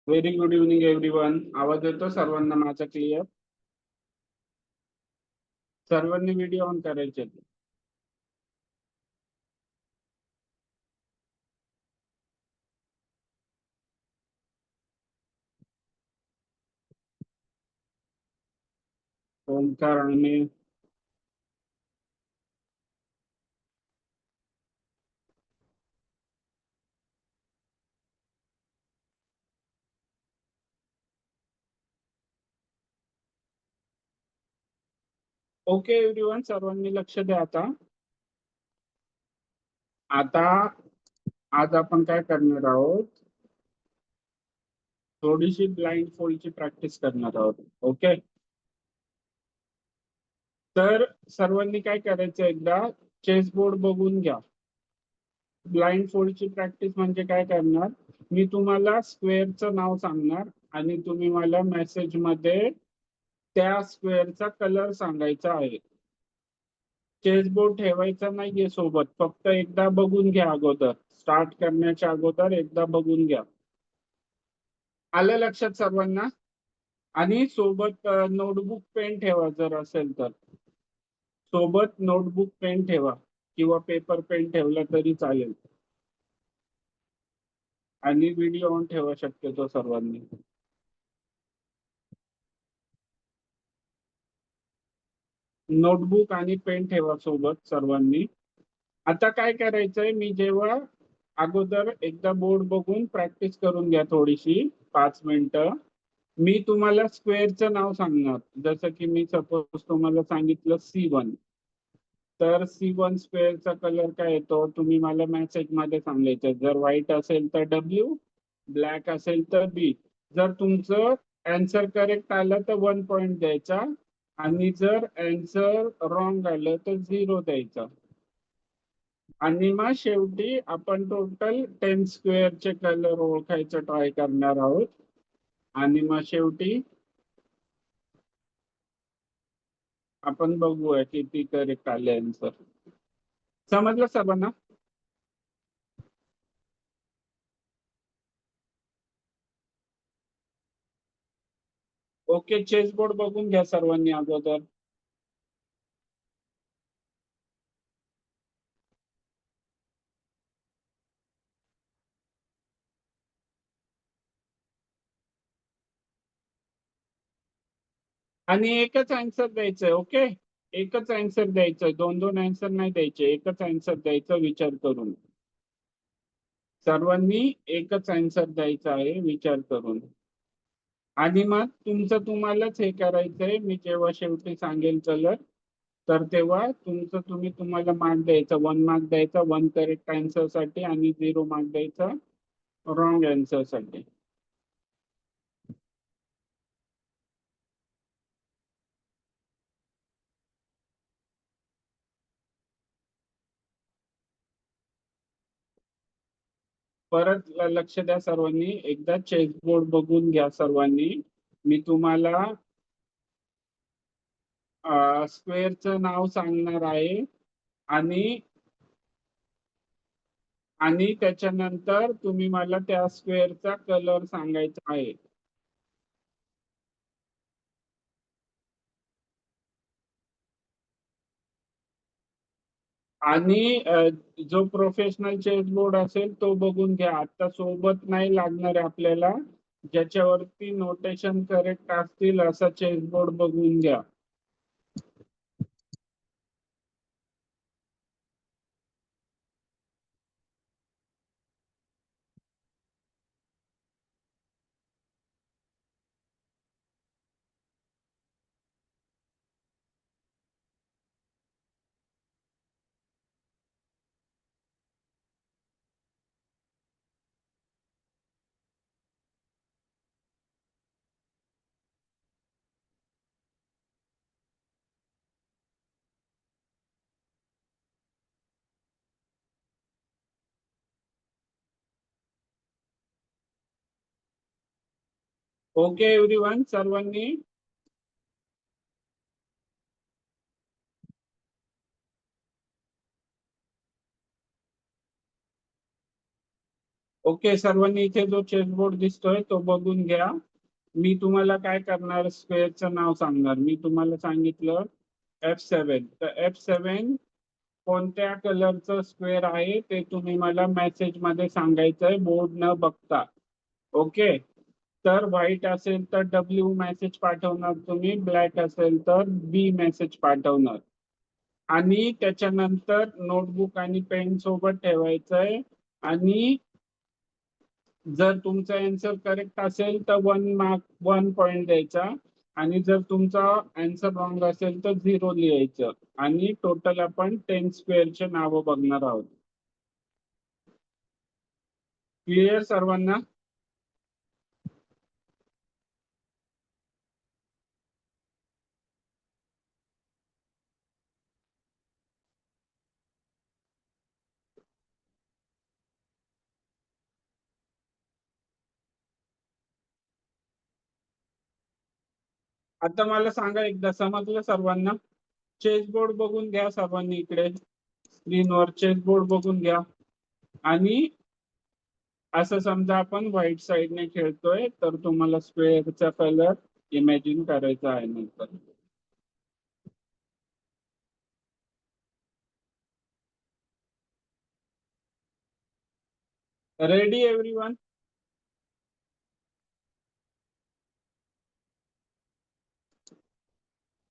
Very good evening everyone. आवाज येतो सर्वांना माझा क्लिअर? सर्वांनी व्हिडिओ ऑन करायचे. ओंकार आणि ओके एव्हरीवन, सर्वांनी लक्ष द्या. आता आता आज आपण काय करणार आहोत? थोडीशी ब्लाइंड फोल्डची प्रॅक्टिस करणार आहोत. ओके, तर सर्वांनी काय करायचं, एकदा चेसबोर्ड बघून घ्या. ब्लाइंड फोल्डची प्रॅक्टिस म्हणजे काय करणार, मी तुम्हाला स्क्वेअरचं नाव सांगणार आणि तुम्ही मला मेसेज मध्ये त्या स्क्वेअरचा कलर सांगायचा आहे. चेसबोर्ड ठेवायचा नाहीये सोबत, फक्त एकदा बघून घ्या. अगोदर स्टार्ट करण्याच्या अगोदर एकदा बघून घ्या. आलं लक्षात सर्वांना? आणि सोबत नोटबुक पेन ठेवा, जर असेल तर सोबत नोटबुक पेन ठेवा किंवा पेपर पेन ठेवला तरी चालेल. आणि व्हिडिओ ऑन ठेवा शक्यतो सर्वांनी. नोटबुक आणि पेन ठेवा सोबत सर्वांनी. आता काय करायचंय, मी जेव्हा अगोदर एकदा बोर्ड बघून प्रॅक्टिस करून घ्या थोडीशी, 5 मिनिटं. मी तुम्हाला स्क्वेअरचं नाव सांगणार. जसं की मी सपोज तुम्हाला सांगितलं C1, तर C1 स्क्वेअरचा कलर काय येतो तुम्ही मला मेसेज मध्ये सांगायचं. जर व्हाईट असेल तर W, ब्लॅक असेल तर B. जर तुमचं आन्सर करेक्ट आलं तर 1 पॉइंट द्यायचा, आणि जर आन्सर रॉंग आलं तर 0 द्यायचा. आणि मग शेवटी आपण टोटल 10 स्क्वेअरचे कलर ओळखायचं ट्राय करणार आहोत. आणि मग शेवटी आपण बघूया किती करेक्ट आले आन्सर. समजलं सर्वांना? ओके, चेसबोर्ड बघून घ्या सर्वांनी अगोदर. आणि एकच आन्सर द्यायचंय. ओके, एकच आन्सर द्यायचंय, दोन दोन आन्सर नाही द्यायचे, एकच आन्सर द्यायचा विचार करून. सर्वांनी एकच आन्सर द्यायचा आहे विचार करून. आणि मग तुमचं तुम्हालाच हे करायचंय. मी जेव्हा शेवटी सांगेल कलर, तर तेव्हा तुमचं तुम्ही तुम्हाला मार्क द्यायचा. 1 मार्क द्यायचा 1 करेक्ट आन्सर साठी, आणि 0 मार्क द्यायचा रॉंग आन्सर साठी. परत लक्ष द्या सर्वांनी, एकदा चेकबोर्ड बघून घ्या सर्वांनी. मी तुम्हाला स्क्वेअरचं नाव सांगणार आहे, आणि आणि त्याच्यानंतर तुम्ही मला त्या स्क्वेअरचा कलर सांगायचा आहे. आणि जो प्रोफेशनल चेसबोर्ड असेल तो बघून घ्या. आता सोबत नाही लागणार आहे आपल्याला, ज्याच्यावरती नोटेशन करेक्ट असतील असा चेसबोर्ड बघून घ्या. ओके एव्हरीवन, सर्वांनी ओके, सर्वांनी इथे जो चेसबोर्ड दिसतोय तो बघून घ्या. मी तुम्हाला काय करणार, स्क्वेअरचं नाव सांगणार. मी तुम्हाला सांगितलं F7, तर F7 कोणत्या कलरचं स्क्वेअर आहे ते तुम्ही मला मेसेज मध्ये सांगायचंय, बोर्ड न बघता. ओके, तर व्हाईट असेल तर डब्ल्यू मेसेज पाठवणार तुम्ही, ब्लॅक असेल तर बी मेसेज पाठवणार. आणि त्याच्यानंतर नोटबुक आणि पेन सोबत ठेवायचंय. आणि जर तुमचा आन्सर करेक्ट असेल तर 1 मार्क, 1 पॉइंट द्यायचा. आणि जर तुमचा आन्सर रॉंग असेल तर 0 लिहायचं. आणि टोटल आपण 10 स्क्वेअरचे नावं बघणार आहोत. क्लिअर सर्वांना? आता मला सांगा एकदा, समजलं सर्वांना? चेसबोर्ड बघून घ्या सर्वांनी, इकडे स्क्रीनवर चेसबोर्ड बघून घ्या. आणि असं समजा आपण व्हाईट साईडने खेळतोय, तर तुम्हाला स्क्वेअरचा कलर इमॅजिन करायचा आहे नंतर. Ready everyone?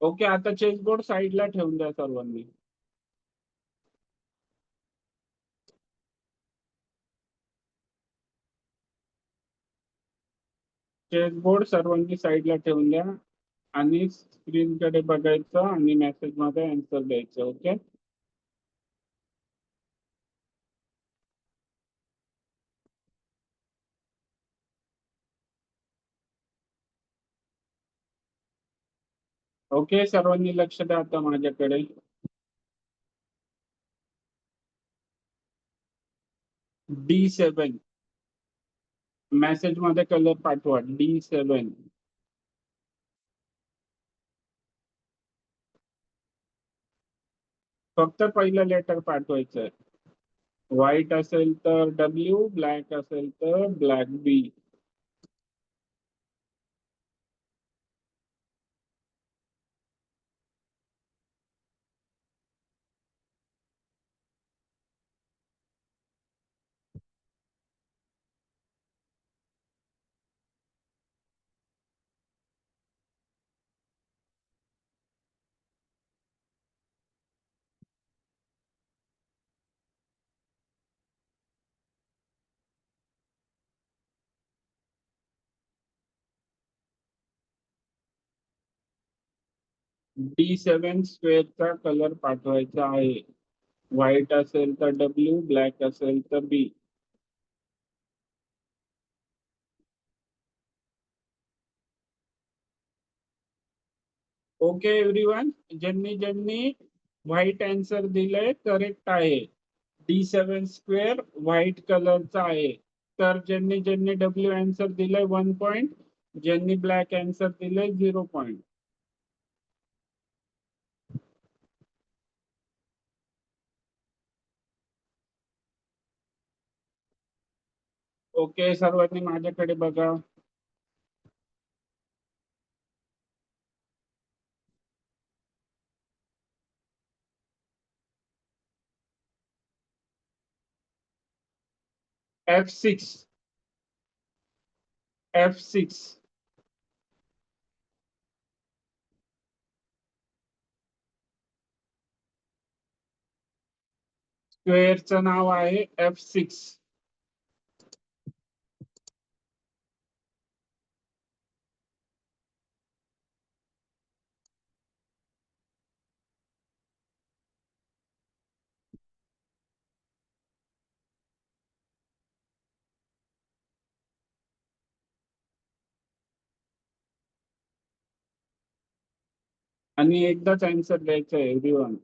ओके, आता चेसबोर्ड साईडला ठेवून द्या सर्वांनी. चेसबोर्ड सर्वांनी साईडला ठेवून द्या. आणि स्क्रीनकडे बघायचं आणि मेसेज मध्ये आन्सर द्यायचं. ओके, ओके, सर्वांनी लक्ष द्या आता माझ्याकडे. D7 मेसेज मध्ये कलर पाठवा. D7. फक्त पहिलं लेटर पाठवायचं. व्हाईट असेल तर डब्ल्यू, ब्लॅक असेल तर ब्लॅक बी. D7 स्क्वेअरचा कलर पाठवायचा आहे. व्हाईट असेल तर डब्ल्यू, ब्लॅक असेल तर बी. ओके एव्हरीवन, ज्यांनी ज्यांनी व्हाईट आन्सर दिलंय करेक्ट आहे. D7 स्क्वेअर व्हाईट कलरचा आहे. तर ज्यांनी ज्यांनी डब्ल्यू आन्सर दिलंय 1 पॉइंट, ज्यांनी ब्लॅक आन्सर दिलंय 0 पॉइंट. ओके, सर्वांनी माझ्याकडे बघा. F6. F6 स्क्वेअरचं नाव आहे F6. आणि एकदाच आन्सर द्यायचं आहे एव्हरीवन.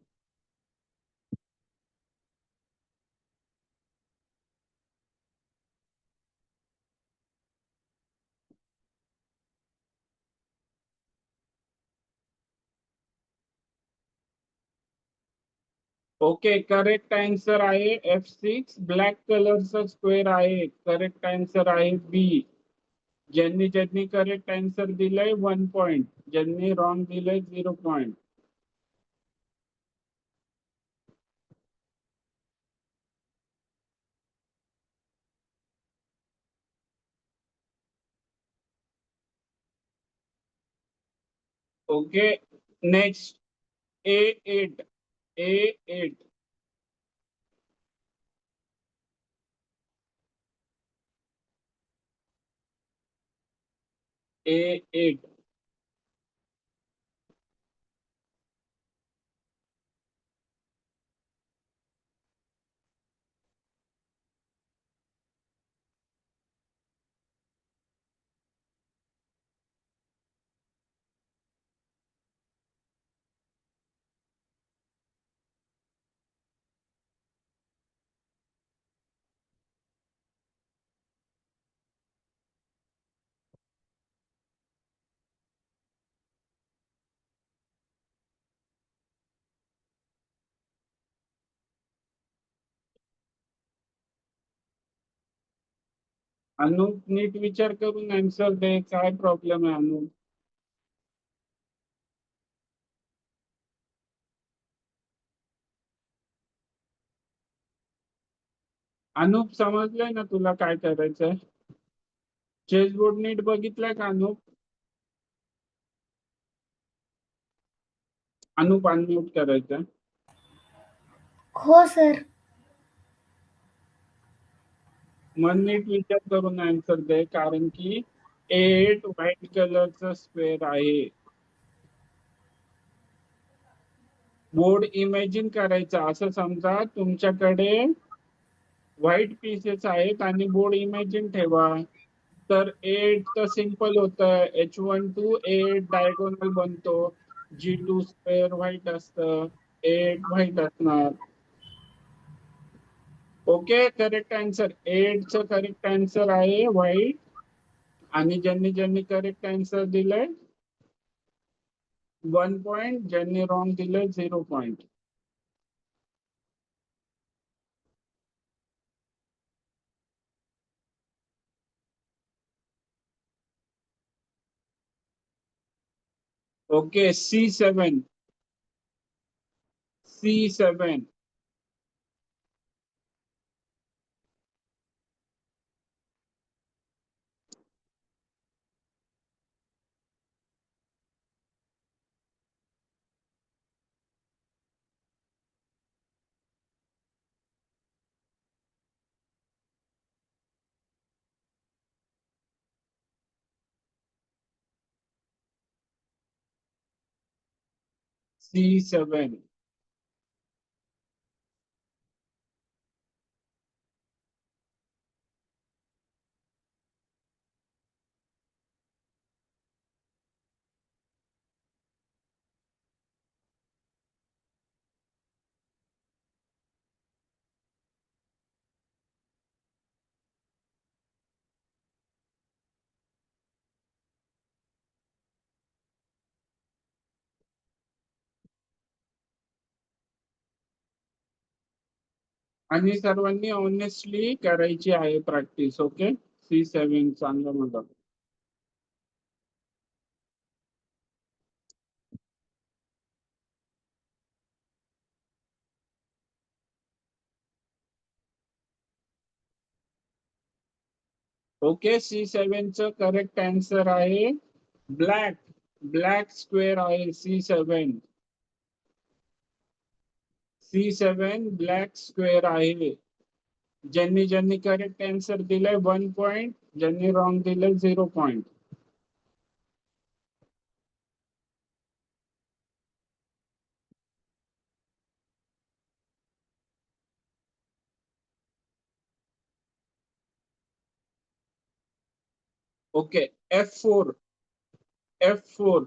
ओके, करेक्ट आन्सर आहे F6. ब्लॅक कलरचा स्क्वेअर आहे. करेक्ट आन्सर आहे बी. ज्यांनी ज्यांनी करेक्ट आन्सर दिलाय 1 पॉइंट, ज्यांनी रॉंग दिलंय 0 point. Okay, next. A8. A8. A8. Anup, neat विचार करून आन्सर दे. काय प्रॉब्लेम आहे अनुप? अनुप, समजलंय ना तुला काय करायचंय? चेसबोर्ड नीट बघितलाय का अनुप? अनुप, अनम्यूट करायचं. हो सर. मन नीट विचार करून आन्सर दे, कारण की एट व्हाईट कलरचा स्क्वेअर आहे. बोर्ड इमॅजिन करायचा. असं समजा तुमच्याकडे व्हाईट पीसेस आहेत आणि बोर्ड इमॅजिन ठेवा. तर 8 तर सिंपल होतं. H1 to 8 डायगोनल बनतो. G2 स्क्वेअर व्हाईट असतं. 8 व्हाईट असणार. ओके, करेक्ट आन्सर 8चं करेक्ट आन्सर आहे व्हाईट. आणि ज्यांनी ज्यांनी करेक्ट आन्सर दिलंय 1 पॉइंट, ज्यांनी रॉंग दिलंय 0 point. Okay, C7. C7. C7. आणि सर्वांनी ऑनेस्टली करायची आहे प्रॅक्टिस. ओके, C7 चांगलं म्हणतात. ओके, C7चं करेक्ट आन्सर आहे ब्लॅक. ब्लॅक स्क्वेअर आहे C7. C7 ब्लॅक स्क्वेअर आहे. ज्यांनी ज्यांनी करेक्ट आन्सर दिलाय 1 पॉइंट, ज्यांनी रॉंग दिलंय 0 point. Okay, F4. F4.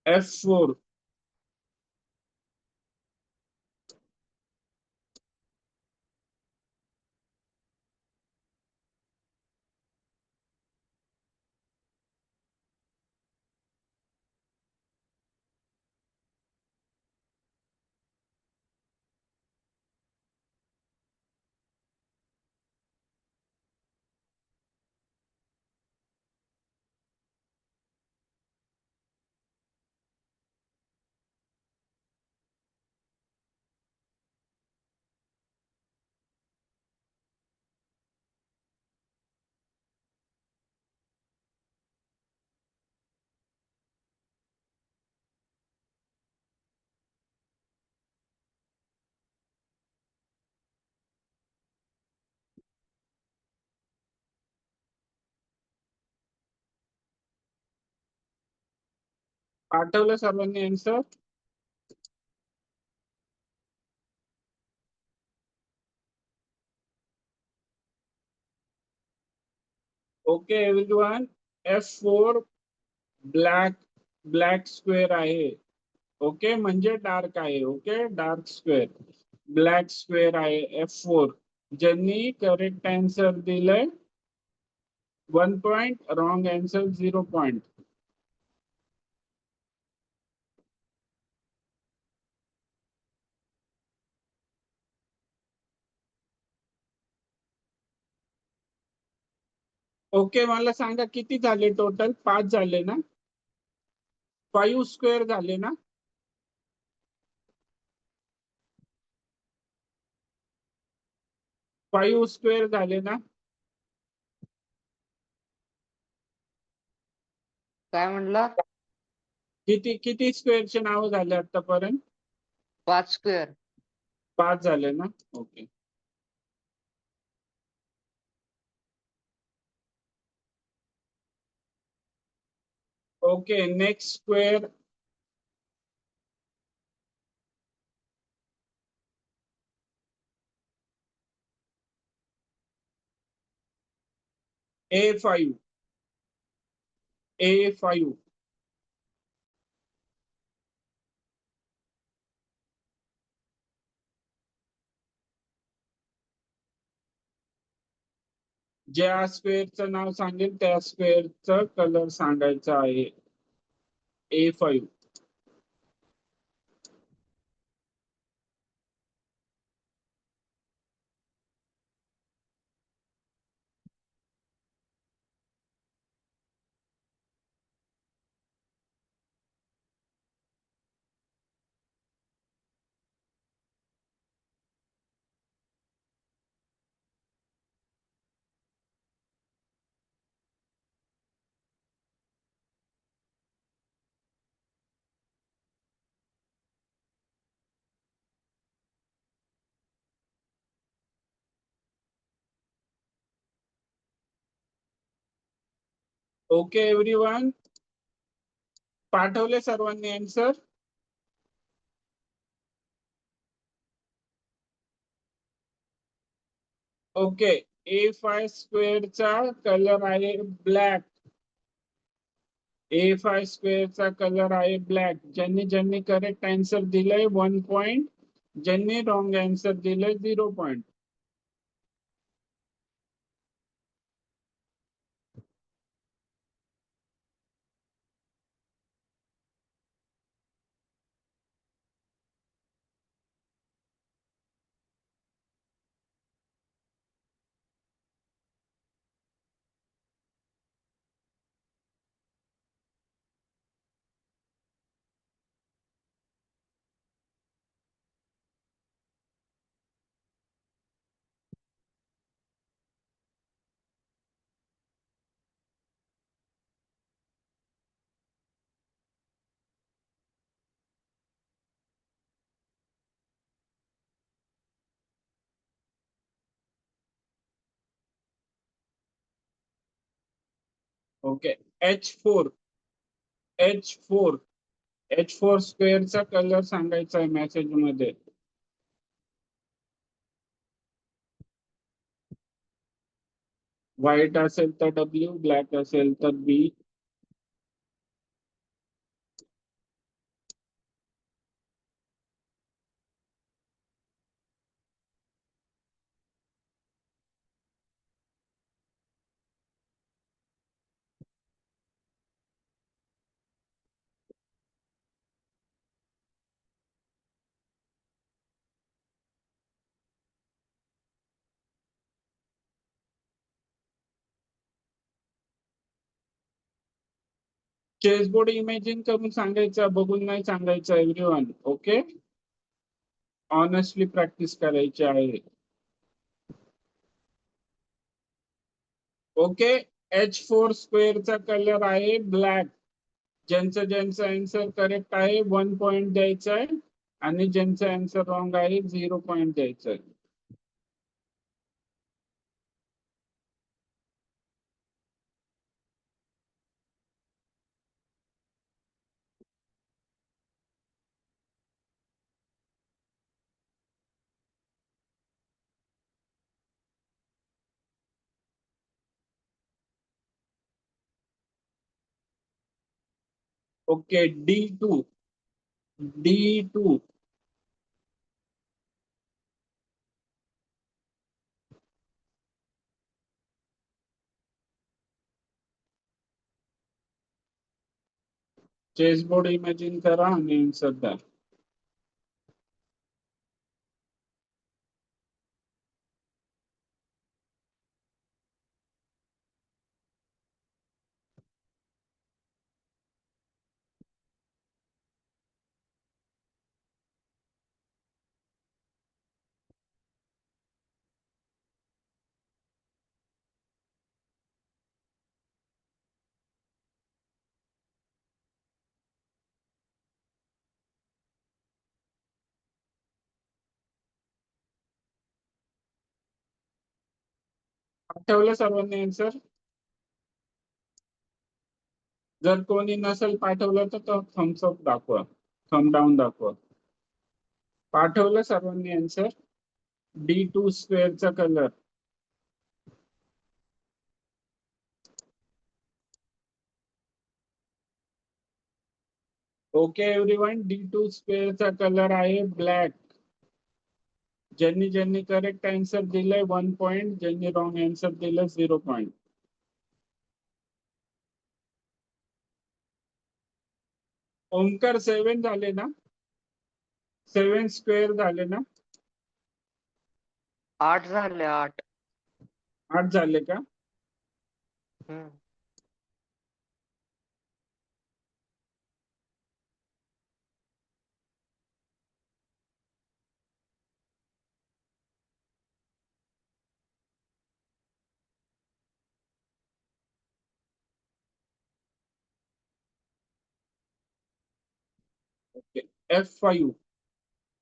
F4. पाठवलं सर्वांनी answer? Okay everyone, F4 black square आहे. ओके म्हणजे डार्क आहे. Okay dark square black square आहे F4. ज्यांनी करेक्ट आन्सर दिलंय 1 point, wrong answer 0 point. Okay मला सांगा किती झाले टोटल? 5 झाले ना? 5 स्क्वेअर झाले ना? 5 स्क्वेअर झाले ना? काय म्हणला? किती किती स्क्वेअरचे नाव झाले आतापर्यंत? 5 स्क्वेअर. 5 झाले ना? Okay. Okay next square. A5. A5. ज्या स्क्वेअरचं नाव सांगेल त्या स्क्वेअरचं कलर सांगायचं आहे. A5. ओके एव्हरीवन, पाठवले सर्वांनी आन्सर? ओके A5 स्क्वेअरचा कलर आहे ब्लॅक. A5 स्क्वेअरचा कलर आहे ब्लॅक. ज्यांनी ज्यांनी करेक्ट आन्सर दिलंय 1 पॉइंट, ज्यांनी रॉंग आन्सर दिलंय 0 point. Okay H4. H4. H4 स्क्वेअरचा colour सांगायचा आहे मेसेज मध्ये. व्हाईट असेल तर W, ब्लॅक असेल तर B. चेसबोर्ड इमेजिन करून सांगायचं, बघून नाही सांगायचं एव्हरीवन. ओके ऑनेस्टली प्रॅक्टिस करायची आहे. ओके H4 स्क्वेअरचा कलर आहे ब्लॅक. ज्यांचं ज्यांचं आन्सर करेक्ट आहे 1 पॉइंट द्यायचा आहे आणि ज्यांचं आन्सर रॉंग आहे 0 पॉइंट द्यायचं आहे. Okay, D2. चेसबोर्ड इमॅजिन करा आणि आन्सर द्या. पाठवलं सर्वांनी आन्सर? जर कोणी नसेल पाठवलं तर थम्स अप दाखवा, थम्ब डाऊन दाखवा. पाठवलं सर्वांनी आन्सर? D2 स्क्वेअरचा कलर. ओके एव्हरीवन, D2 स्क्वेअरचा कलर आहे ब्लॅक. ज्यांनी ज्यांनी करेक्ट आन्सर दिलाय 1 पॉइंट, ज्यांनी रॉंग आन्सर दिलं 0 पॉइंट. ओमकार 7 झाले ना? 7 स्क्वेअर झाले ना? 8 झाले 8. 8 झाले का? Okay, F5.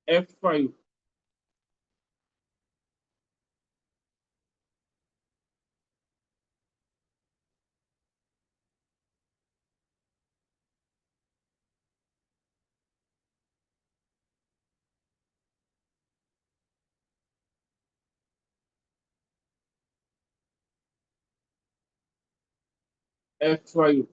F5. F5.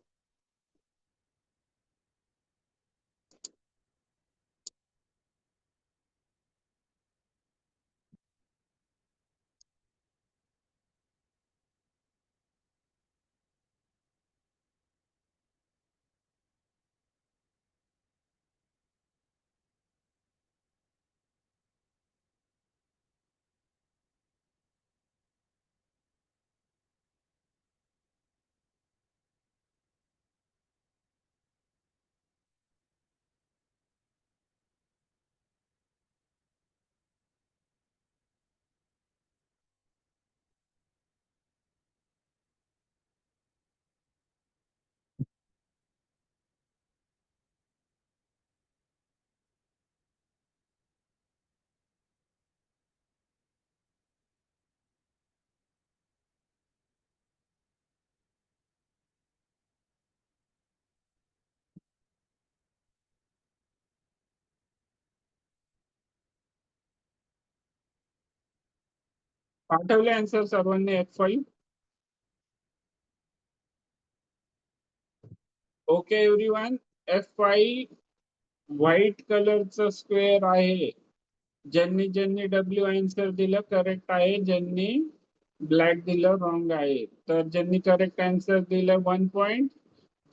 पाठवले आन्सर सर्वांनी F5? Okay everyone, F5 white कलरचं स्क्वेअर आहे. ज्यांनी ज्यांनी W आन्सर दिलं करेक्ट आहे, ज्यांनी ब्लॅक दिलं रॉंग आहे. तर ज्यांनी करेक्ट आन्सर दिलं 1 पॉइंट,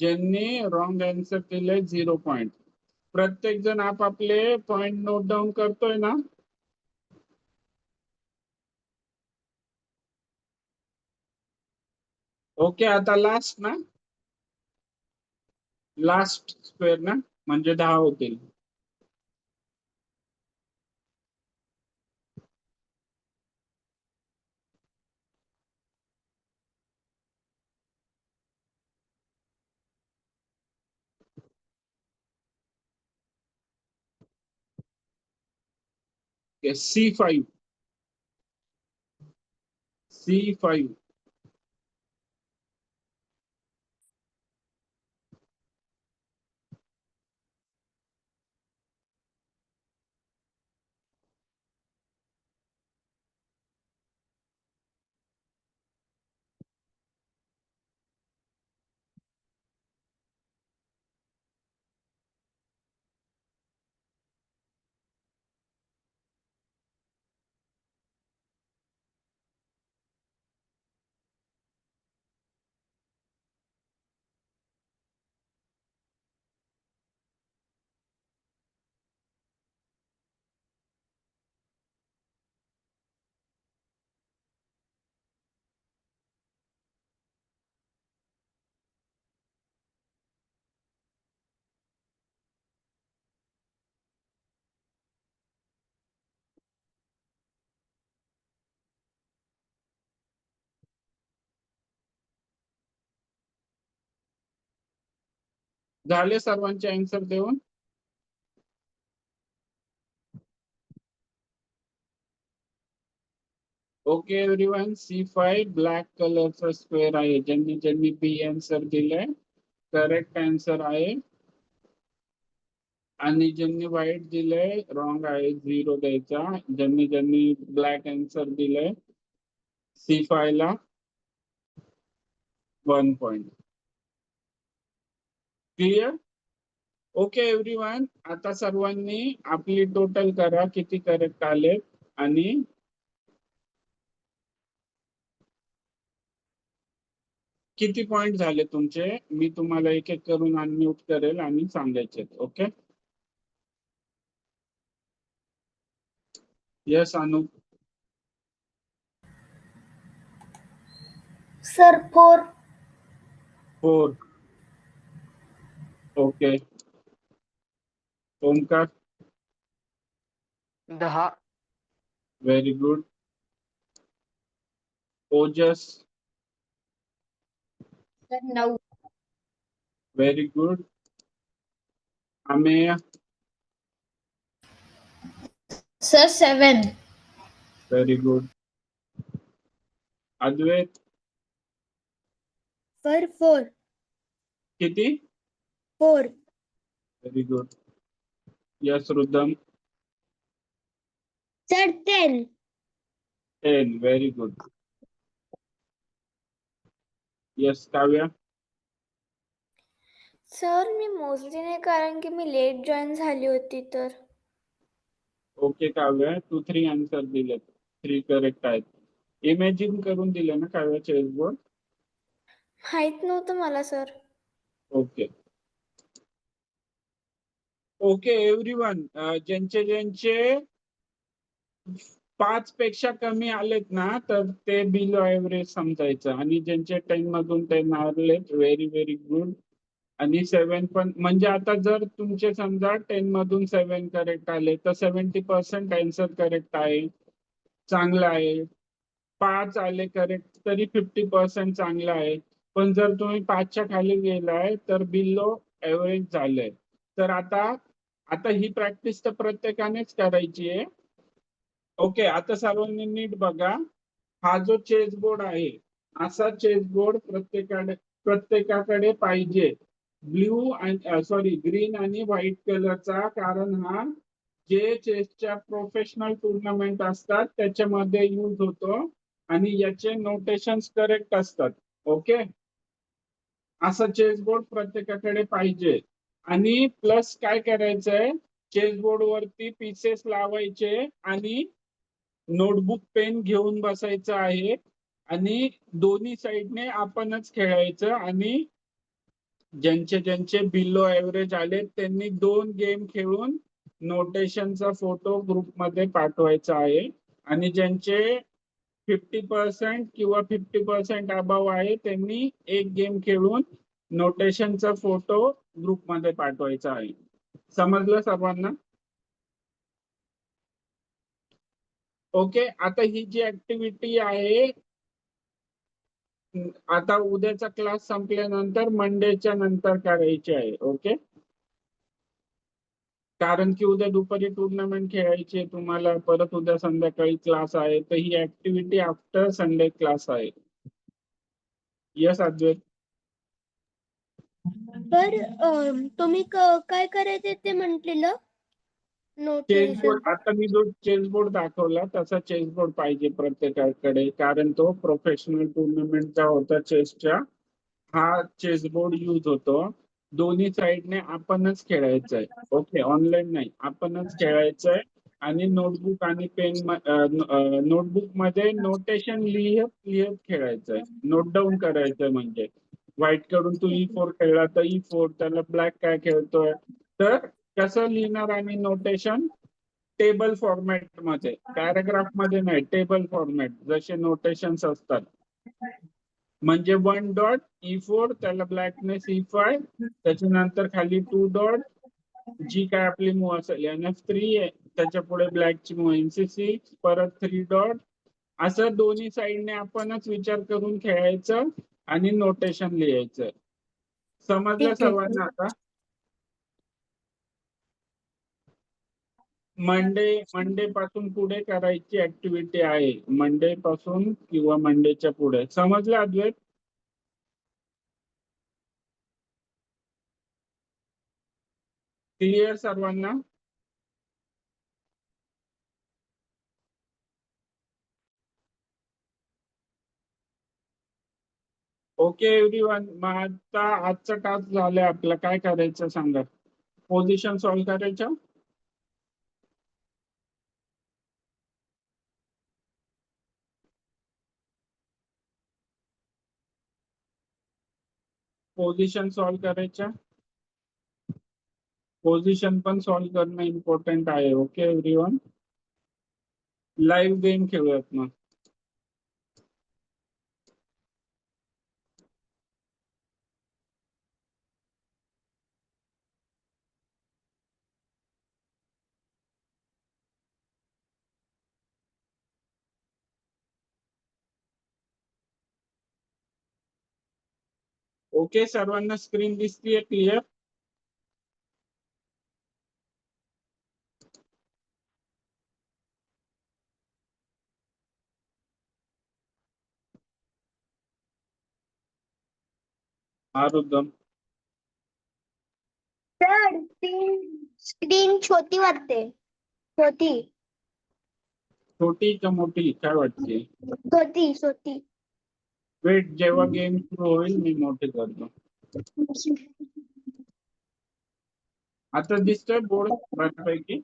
ज्यांनी रॉंग आन्सर दिले 0 पॉइंट. प्रत्येक जण आपापले पॉइंट नोट डाऊन करतोय ना? ओके, आता लास्ट ना? लास्ट स्क्वेअर ना, म्हणजे 10 होतील. C5. C5. झाले सर्वांचे आन्सर देऊन? ओके एव्हरीवन, C5 ब्लॅक कलरचा स्क्वेअर आहे. ज्यांनी ज्यांनी बी आन्सर दिलाय करेक्ट आन्सर आहे, आणि ज्यांनी व्हाईट दिलंय रॉंग आहे, 0 द्यायचा. ज्यांनी ज्यांनी ब्लॅक आन्सर दिलंय C5 ला 1 पॉइंट. क्लिअर? ओके एव्हरीवन, आता सर्वांनी आपली टोटल करा किती करेक्ट आले आणि किती पॉइंट झाले तुमचे. मी तुम्हाला एक एक करून अनम्यूट करेल आणि सांगायचे. Okay, yes Anu? Sir 4. 4. Okay, Omkar? 10. Very good. Ojas? Sir 9. Very good. Amey? Sir 7. Very good. Advait? Sir 4. किती? 4. Very good. Yes Rudam? Sir 10. 10. Very good. Yes Kavya? Sir मी मोजली नाही कारण की मी लेट जॉईन झाली होती तर. ओके काव्या, तू 3 आन्सर दिलेत, 3 करेक्ट आहेत. इमॅजिन करून दिले ना काव्या चेसबोर्ड? माहित नव्हतं मला सर. ओके ओके एव्हरीवन, ज्यांचे ज्यांचे 5 पेक्षा कमी आलेत ना तर ते बिलो एव्हरेज समजायचं, आणि ज्यांचे 10 मधून 10 आलेत व्हेरी व्हेरी गुड. आणि 7 पण, म्हणजे आता जर तुमचे समजा 10 मधून 7 करेक्ट आले तर 70% आन्सर करेक्ट आहे, चांगलं आहे. 5 आले करेक्ट तरी 50% चांगलं आहे. पण जर तुम्ही 5च्या खाली गेलाय तर बिलो एव्हरेज झालंय. तर आता आता ही प्रॅक्टिस तर प्रत्येकानेच करायची आहे. ओके, आता सर्वांनी नीट बघा. हा जो चेसबोर्ड आहे असा चेसबोर्ड प्रत्येकाकडे पाहिजे. ब्ल्यू आणि सॉरी ग्रीन आणि व्हाईट कलरचा, कारण हा जे चेसच्या प्रोफेशनल टुर्नामेंट असतात त्याच्यामध्ये यूज होतो आणि याचे नोटेशन्स करेक्ट असतात. ओके, असा चेसबोर्ड प्रत्येकाकडे पाहिजे. आणि प्लस काय करायचंय, चेसबोर्ड वरती पीसेस लावायचे आणि नोटबुक पेन घेऊन बसायचं आहे, आणि दोन्ही साईडने आपणच खेळायचं. आणि ज्यांचे ज्यांचे बिलो एव्हरेज आले त्यांनी 2 गेम खेळून नोटेशनचा फोटो ग्रुपमध्ये पाठवायचा आहे, आणि ज्यांचे 50% किंवा 50% अबाव आहे त्यांनी 1 गेम खेळून नोटेशनचा फोटो ग्रुपमध्ये पाठवायचा आहे. समजलं सर्वांना? ओके, आता ही जी ऍक्टिव्हिटी आहे आता उद्याचा क्लास संपल्यानंतर मंडेच्या नंतर करायची आहे. ओके, कारण की उद्या दुपारी टुर्नामेंट खेळायची आहे तुम्हाला, परत उद्या संध्याकाळी क्लास आहे, तर ही ऍक्टिव्हिटी आफ्टर संडे क्लास आहे. यस अद्वैत? तर तुम्ही काय करायचे ते म्हटलेलं चेसबोर्ड, नोटेशन. आता मी जो चेसबोर्ड दाखवला तसा चेसबोर्ड पाहिजे प्रत्येकाकडे, कारण तो प्रोफेशनल टुर्नामेंटचा होता चेसच्या. हा चेसबोर्ड यूज होतो. दोन्ही साईडने आपणच खेळायचंय. ओके, ऑनलाईन नाही, आपणच खेळायचंय. आणि नोटबुक आणि पेन, नोटबुक मध्ये नोटेशन लिहत लिहत खेळायचंय, नोट डाऊन करायचंय. म्हणजे व्हाईट कडून तू E4 खेळला तर E4, त्याला ब्लॅक काय खेळतोय तर कसं लिहिणार. आणि नोटेशन टेबल फॉर्मॅट मध्ये, पॅराग्राफ मध्ये नाही, टेबल फॉर्मॅट जसे नोटेशन्स असतात. म्हणजे 1 डॉट E4, त्याला ब्लॅकनेस E5, त्याच्यानंतर खाली 2 डॉट, जी काय आपली मूव असेल NF3, त्याच्या पुढे ब्लॅकची मूव NC6, परत 3 डॉट. असं दोन्ही साईडने आपणच विचार करून खेळायचं आणि नोटेशन लिहायचं. समजलं ठीक आहे सर्वांना आता? मंडे पासून पुढे करायची ऍक्टिव्हिटी आहे. मंडे पासून किंवा मंडेच्या पुढे. समजलं अद्वैत? क्लिअर सर्वांना? Okay everyone. मग आता आजचा टास्क झालाय आपला. काय करायचं सांगा. पोझिशन सॉल्व्ह करायच्या. पोझिशन सॉल्व्ह करायच्या. पोझिशन पण सॉल्व्ह करणं इम्पॉर्टंट आहे. Okay everyone. लाईव्ह गेम खेळूयात मग. ओके सर्वांना स्क्रीन दिसतीये क्लिअर? आरुद्रम. सर स्क्रीन छोटी वाटते. छोटी छोटी का मोठी काय वाटते? छोटी छोटी. वेट, जेव्हा गेम सुरू होईल मी मोठी करतो. आता दिसतोय बोर्ड बऱ्यापैकी?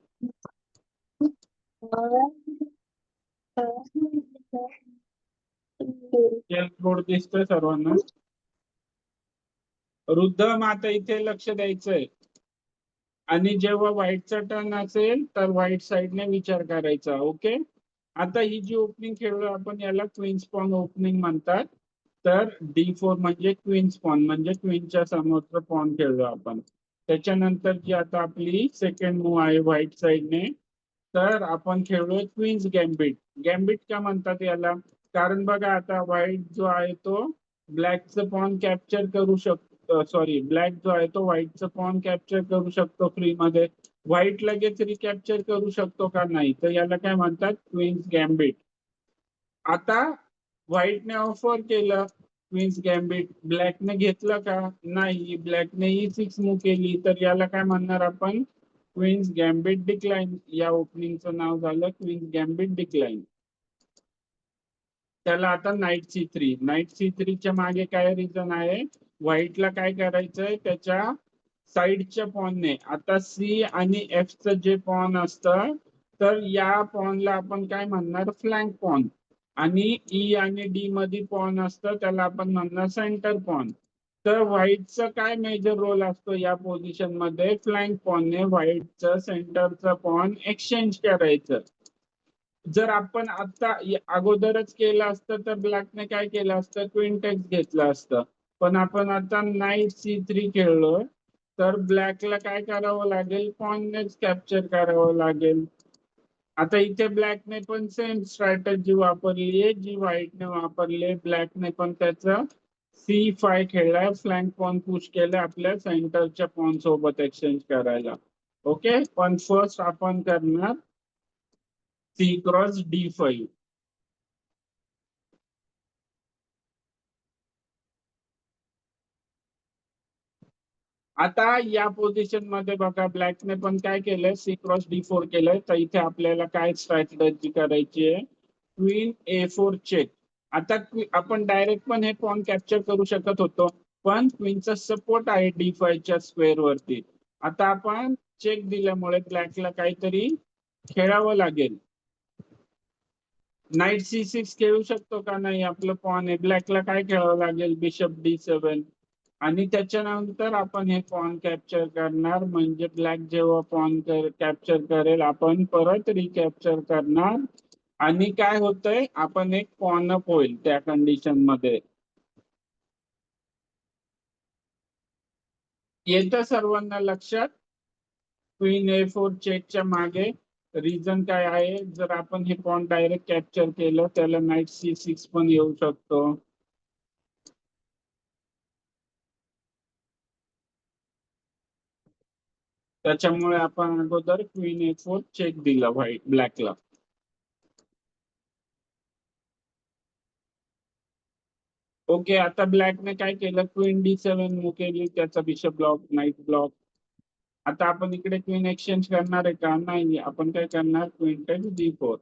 बोर्ड दिसतोय सर्वांना? रुद्धम आता इथे लक्ष द्यायचंय. आणि जेव्हा व्हाईटचा टर्न असेल तर व्हाईट साइडने विचार करायचा. ओके. आता ही जी ओपनिंग खेळलो आपण याला क्वीन्स पॉन ओपनिंग म्हणतात. तर D4 म्हणजे क्वीन्स पॉन म्हणजे क्वीनच्या समोरचं पॉन खेळलो आपण. त्याच्यानंतर जी आता आपली सेकंड मूव आहे व्हाईट साइडने, तर आपण खेळलोय क्वीन्स गॅम्बिट. गॅम्बिट का म्हणतात याला? कारण बघा आता व्हाईट जो आहे तो ब्लॅकचं पॉन कॅप्चर करू शकतो. सॉरी, ब्लॅक जो आहे तो व्हाईटचं पॉन कॅप्चर करू शकतो फ्री मध्ये. व्हाईट लगेच रिकॅप्चर करू शकतो का? नाही. तर याला काय म्हणतात? Queen's gambit. आता व्हाईटने ऑफर केलं क्वीन्स गॅम्बिट, ब्लॅकने घेतलं का? नाही. ब्लॅकने E6 मूव्ह केली तर याला काय म्हणणार आपण? Queen's gambit decline. या ओपनिंगचं नाव झालं क्वीन्स गॅम्बिट डिक्लाइन. त्याला आता नाईट C3. नाईट C3 च्या मागे काय रिझन आहे? व्हाईटला काय करायचंय त्याच्या साईडच्या पॉनने. आता C आणि F चं जे पॉन असतं तर या पॉनला आपण काय म्हणणार? Flank pawn. आणि E आणि D मध्ये पॉन असतं त्याला आपण म्हणणार सेंटर पॉन. तर व्हाईटचं काय मेजर रोल असतो या पोझिशन मध्ये? फ्लँक पॉनने व्हाईटचं सेंटरचं पॉन एक्सचेंज करायचं. जर आपण आता अगोदरच केलं असतं तर ब्लॅकने काय केलं असतं? क्वीन टेक्स घेतलं असतं. पण आपण आता नाईट C3 खेळलोय तर ब्लॅकला काय करावं लागेल? पॉननेच कॅप्चर करावं लागेल. आता इथे ब्लॅकने पण सेम स्ट्रॅटेजी वापरली आहे जी व्हाईटने वापरली. ब्लॅकने पण त्याचं C5 खेळलाय, फ्लँक पॉन पुश केलं आपल्या सेंटरच्या पॉन सोबत एक्सचेंज करायला. ओके. पण फर्स्ट आपण करणार C क्रॉस D5. आता या पोझिशन मध्ये बघा ब्लॅकने पण काय केलंय? C क्रॉस D4 केलंय. तर इथे आपल्याला काय स्ट्रॅटेजी करायची आहे? Queen A4 check. आता आपण डायरेक्ट पण हे पॉन कॅप्चर करू शकत होतो पण क्वीनचा सपोर्ट आहे D5 च्या स्क्वेअर वरती. आता आपण चेक दिल्यामुळे ब्लॅकला काहीतरी खेळावं लागेल. नाईट C6 खेळू शकतो का? नाही. आपलं पॉन आहे. ब्लॅकला काय खेळावं लागेल? Bishop D7. आणि त्याच्यानंतर आपण हे पॉन कॅप्चर करणार. म्हणजे ब्लॅक जेव्हा पॉन कॅप्चर करेल आपण परत रिकॅप्चर करणार. आणि काय होतंय? आपण एक पॉन अप होईल त्या कंडिशन मध्ये. येतं सर्वांना लक्षात? क्वीन A4 चेकच्या मागे रिझन काय आहे? जर आपण हे पॉन डायरेक्ट कॅप्चर केलं त्याला नाईट C6 पण येऊ शकतो. त्याच्यामुळे आपण अगोदर क्वीन A4 चेक दिला व्हाईट ब्लॅकला. ओके, आता ब्लॅकने काय केलं, क्वीन D7 मूव्ह केली, त्याचा बिशप ब्लॉक, नाईट ब्लॉक. आता आपण इकडे क्वीन एक्सचेंज करणार आहे का? नाही, आपण काय करणार, क्वीन टेक्स D4.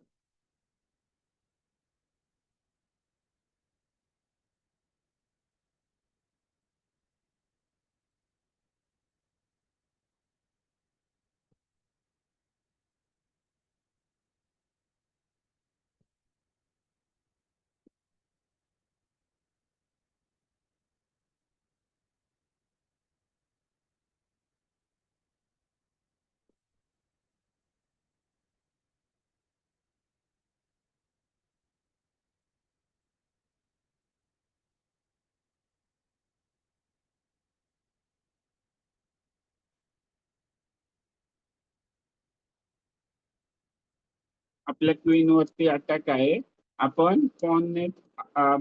आपल्या क्वीन वरती अटॅक आहे. आपण पॉनने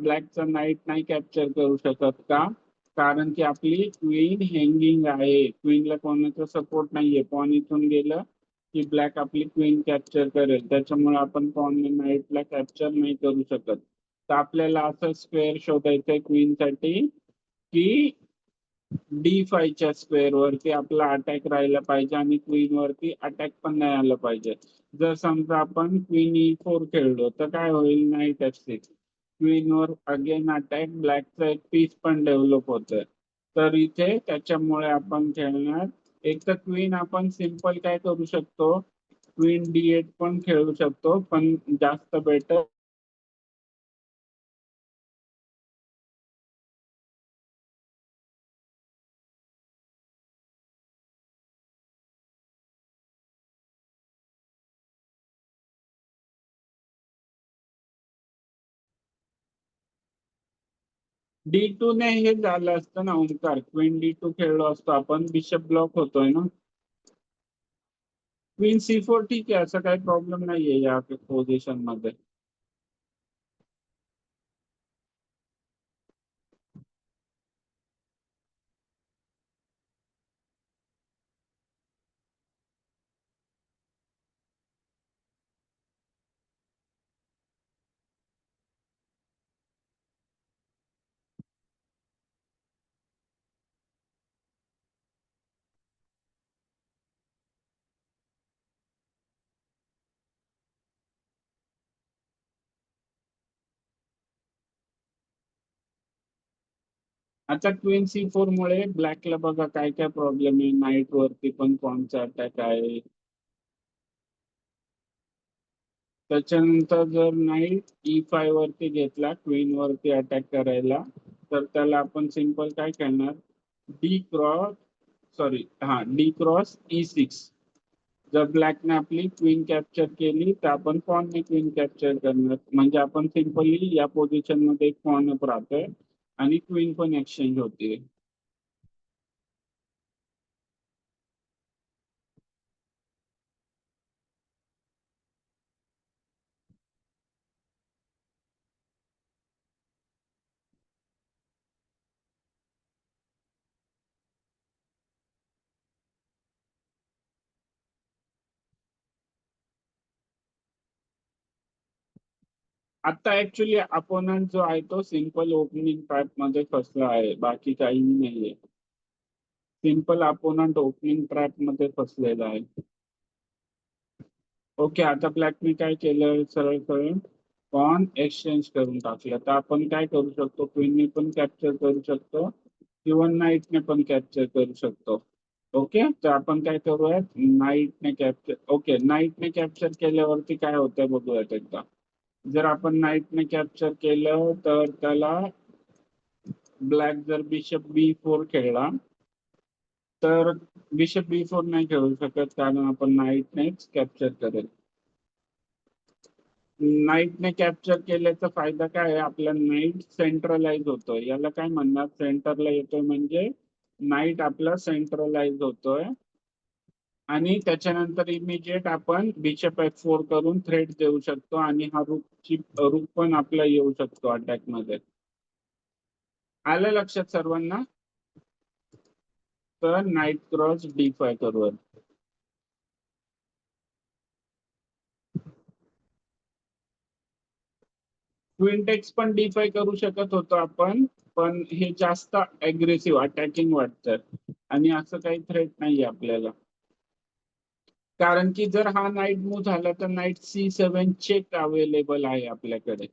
ब्लॅकचा नाईट नाही कॅप्चर करू शकत का? कारण की आपली क्वीन हँगिंग आहे. क्वीनला कोणाचा सपोर्ट नाहीये. पॉन इथून गेलं की ब्लॅक आपली क्वीन कॅप्चर करेल. त्याच्यामुळे आपण पॉनने नाईटला कॅप्चर नाही करू शकत. तर आपल्याला असं स्क्वेअर शोधायचंय क्वीन साठी की D5च्या स्क्वेअर वरती आपला अटॅक राहिला पाहिजे आणि क्वीन वरती अटॅक पण नाही आलं पाहिजे. जर समजा आपण क्वीन E4 खेळलो तर काय होईल, नाईट F6, क्वीन वर अगेन अटॅक, ब्लॅकचा एक पीस पण डेव्हलप होतोय. तर इथे त्याच्यामुळे आपण खेळणार, एक तर क्वीन आपण सिंपल काय करू शकतो, क्वीन D8 पण खेळू शकतो, पण जास्त बेटर D2 ने हे झालं असतं ना ओंकार, क्वीन D2 खेळलो असतो आपण, बिशप ब्लॉक होतोय ना. क्वीन C4 ठीक आहे, असं काही प्रॉब्लेम नाहीये या पोझिशन मध्ये. आता क्वीन C4 मुळे ब्लॅकला बघा काय काय प्रॉब्लेम आहे. नाईट वरती पण पॉनचा अटॅक आहे. त्याच्यानंतर जर नाईट E5 वरती घेतला क्वीन वरती अटॅक करायला, तर त्याला आपण सिंपल काय करणार, D क्रॉस E6. जर ब्लॅकने आपली क्वीन कॅप्चर केली तर आपण पॉनने क्वीन कॅप्चर करणार. म्हणजे आपण सिंपली या पोझिशन मध्ये एक पॉन अप राहतोय आणि क्वीन पण एक्सचेंज होते. आता ऍक्च्युली अपोनंट जो आहे तो सिंपल ओपनिंग ट्रॅप मध्ये फसला आहे, बाकी काही नाहीये. सिंपल अपोनंट ओपनिंग ट्रॅप मध्ये फसलेला आहे. ओके, आता ब्लॅकने काय केलं, सरळ सरळ पॉन एक्सचेंज करून टाकलं. तर आपण काय करू शकतो, क्वीनने पण कॅप्चर करू शकतो किंवा नाईटने पण कॅप्चर करू शकतो. ओके, तर आपण काय करूयात, नाईटने कॅप्चर. ओके, नाईटने कॅप्चर केल्यावरती काय होतंय बघूयात एकदा. जर आपण नाईटने कॅप्चर केलं तर त्याला ब्लॅक जर बिशप B4 खेळला तर बिशप B4 नाही खेळू शकत, कारण आपण नाईटनेच कॅप्चर करेल. नाईटने कॅप्चर केल्याचा फायदा काय आहे, आपला नाईट सेंट्रलाइज होतोय. याला काय म्हणणार, सेंटरला येतोय म्हणजे नाईट आपला सेंट्रलाइज होतोय. आणि त्याच्यानंतर इमिजिएट आपण बिशप F4 करून थ्रेट देऊ शकतो आणि हा रूक पण आपला येऊ शकतो अटॅक मध्ये. आलं लक्षात सर्वांना? तर नाईट क्रॉस D5 करूयात. क्वीन टेक्स पण D5 करू शकत होतो आपण, पण हे जास्त अग्रेसिव्ह अटॅकिंग वाटतं आणि असं काही थ्रेट नाहीये आपल्याला. कारण की जर हा नाईट मूव्ह झाला तर नाईट C7 चेक अवेलेबल आहे आपल्याकडे.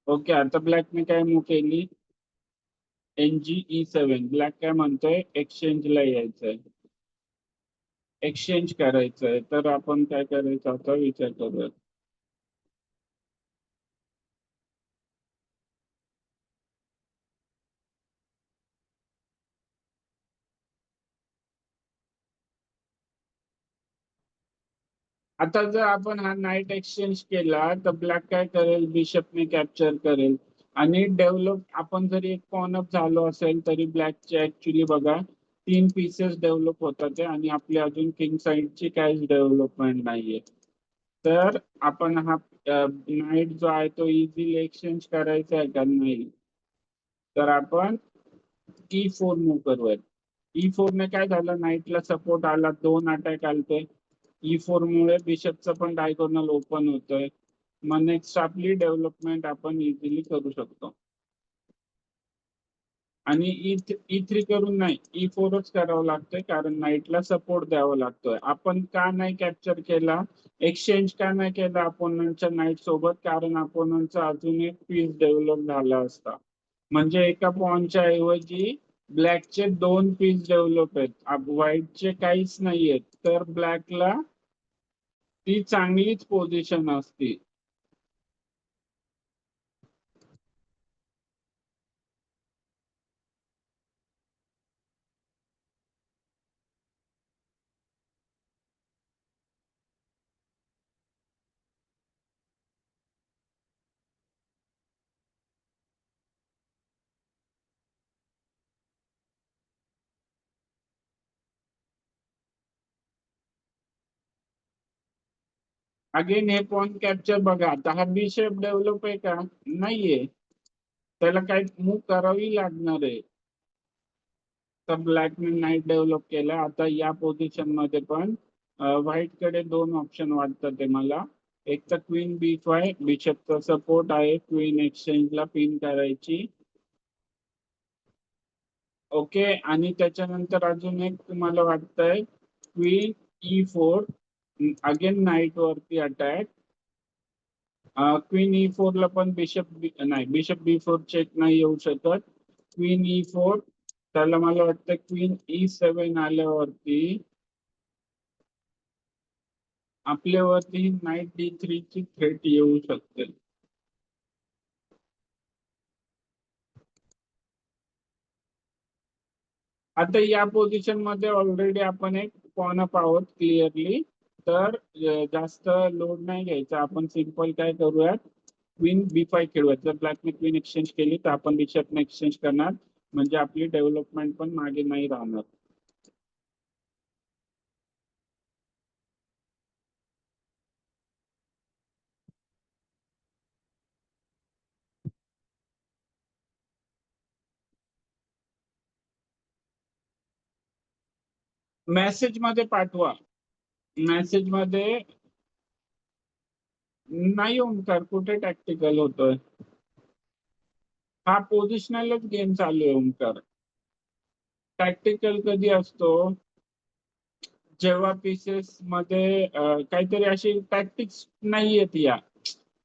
ओके, आता ब्लॅकने काय मूव्ह केली? NG-E7. ब्लॅक काय म्हणतोय? एक्सचेंजला यायचंय, एक्सचेंज करायचंय. तर आपण काय करायचं आता विचार करूया. आता जर आपण हा नाईट एक्सचेंज केला तर ब्लॅक काय करेल? बिशपने कॅप्चर करेल आणि डेव्हलप, आपण जरी एक पॉन अप झालो असेल तरी ब्लॅकचे ऍक्च्युली बघा 3 पीसेस डेव्हलप होतात आहे आणि आपली अजून किंग साइडची काहीच डेव्हलपमेंट नाहीये. तर आपण हा नाईट जो आहे तो इझिली एक्सचेंज करायचा आहे का? नाही. तर आपण E4 मूव्ह करूयात. E4 ने काय झालं? नाईटला सपोर्ट आला, 2 अटॅक आलते. E4 मुळे बिशपचं पण डायगोनल ओपन होतोय. मग नेक्स्ट आपली डेव्हलपमेंट आपण इझिली करू शकतो. आणि E3 करून नाही, E4च करावं लागतंय कारण नाईटला सपोर्ट द्यावा लागतोय. आपण का नाही कॅप्चर केला, एक्सचेंज का नाही केला अपोनंटच्या नाईट सोबत? कारण अपोनंटचा अजून एक पीस डेव्हलप झाला असता. म्हणजे एका पॉनच्या ऐवजी ब्लॅकचे 2 पीस डेव्हलप आहेत, व्हाईटचे काहीच नाहीयेत. तर ब्लॅकला ती चांगलीच पोझिशन असती. अगेन हे पॉइंट कॅप्चर बघा, आता हा बिशप डेव्हलप आहे का? नाहीये. त्याला काही मूव्ह करावी लागणार आहे. तर ब्लॅकने नाईट डेव्हलप केला. आता या पोझिशन मध्ये पण व्हाईट कडे 2 ऑप्शन वाटतात ते मला. एक तर क्वीन B5, बिशपचा सपोर्ट आहे, क्वीन एक्सचेंजला पिन करायची. ओके, आणि त्याच्यानंतर अजून एक तुम्हाला वाटतंय क्वीन E4, अगेन नाईट वरती अटॅक. क्वीन E4 ला पण नाही, बिशप B4 चेक नाही येऊ शकत. क्वीन E4, त्याला मला वाटतं क्वीन E7 आल्यावरती आपल्यावरती नाईट D3 ची थ्रेट येऊ शकते. आता या पोझिशन मध्ये ऑलरेडी आपण एक पॉन अप आहोत क्लिअरली. तर जास्त लोड नाही घ्यायचा. आपण सिंपल काय करूयात, क्वीन B5 खेळूयात. जर ब्लॅकने क्वीन एक्सचेंज केली तर आपण बिशपने एक्सचेंज करणार, म्हणजे आपली डेव्हलपमेंट पण मागे नाही राहणार. मेसेज मध्ये पाठवा, मेसेज मध्ये नाही. ओमकार कुठे टॅक्टिकल होतोय? हा पोझिशनलच गेम चालू आहे ओमकार. टॅक्टिकल कधी असतो? जेव्हा पीसेस मध्ये काहीतरी अशी टॅक्टिक्स नाहीयेत या.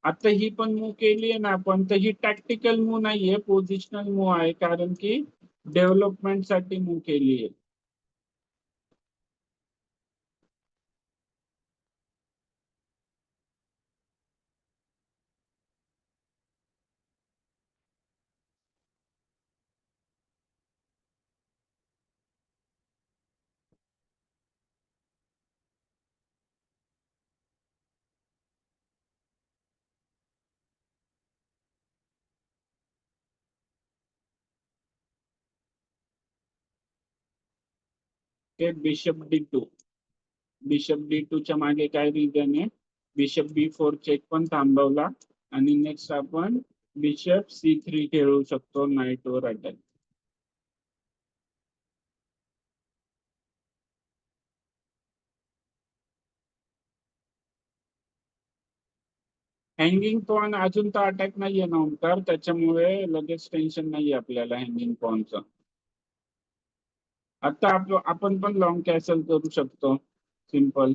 आता ही पण मूव केली आहे ना आपण, तर ही टॅक्टिकल मूव नाहीये, पोझिशनल मूव आहे. कारण की डेव्हलपमेंट साठी मूव केली आहे. बिशप D2, बिशप D2 च्या मागे काय रिझन आहे? बिशप B4 चेक पण थांबवला आणि नेक्स्ट आपण बिशप C3 खेळू शकतो नाईट वर अटॅक. हँगिंग पॉन अजून तर अटॅक नाहीये ना ओंकार, त्याच्यामुळे लगेच टेन्शन नाहीये आपल्याला हँगिंग पॉनचं. आता आपण पण लॉंग कॅसल करू शकतो, सिंपल.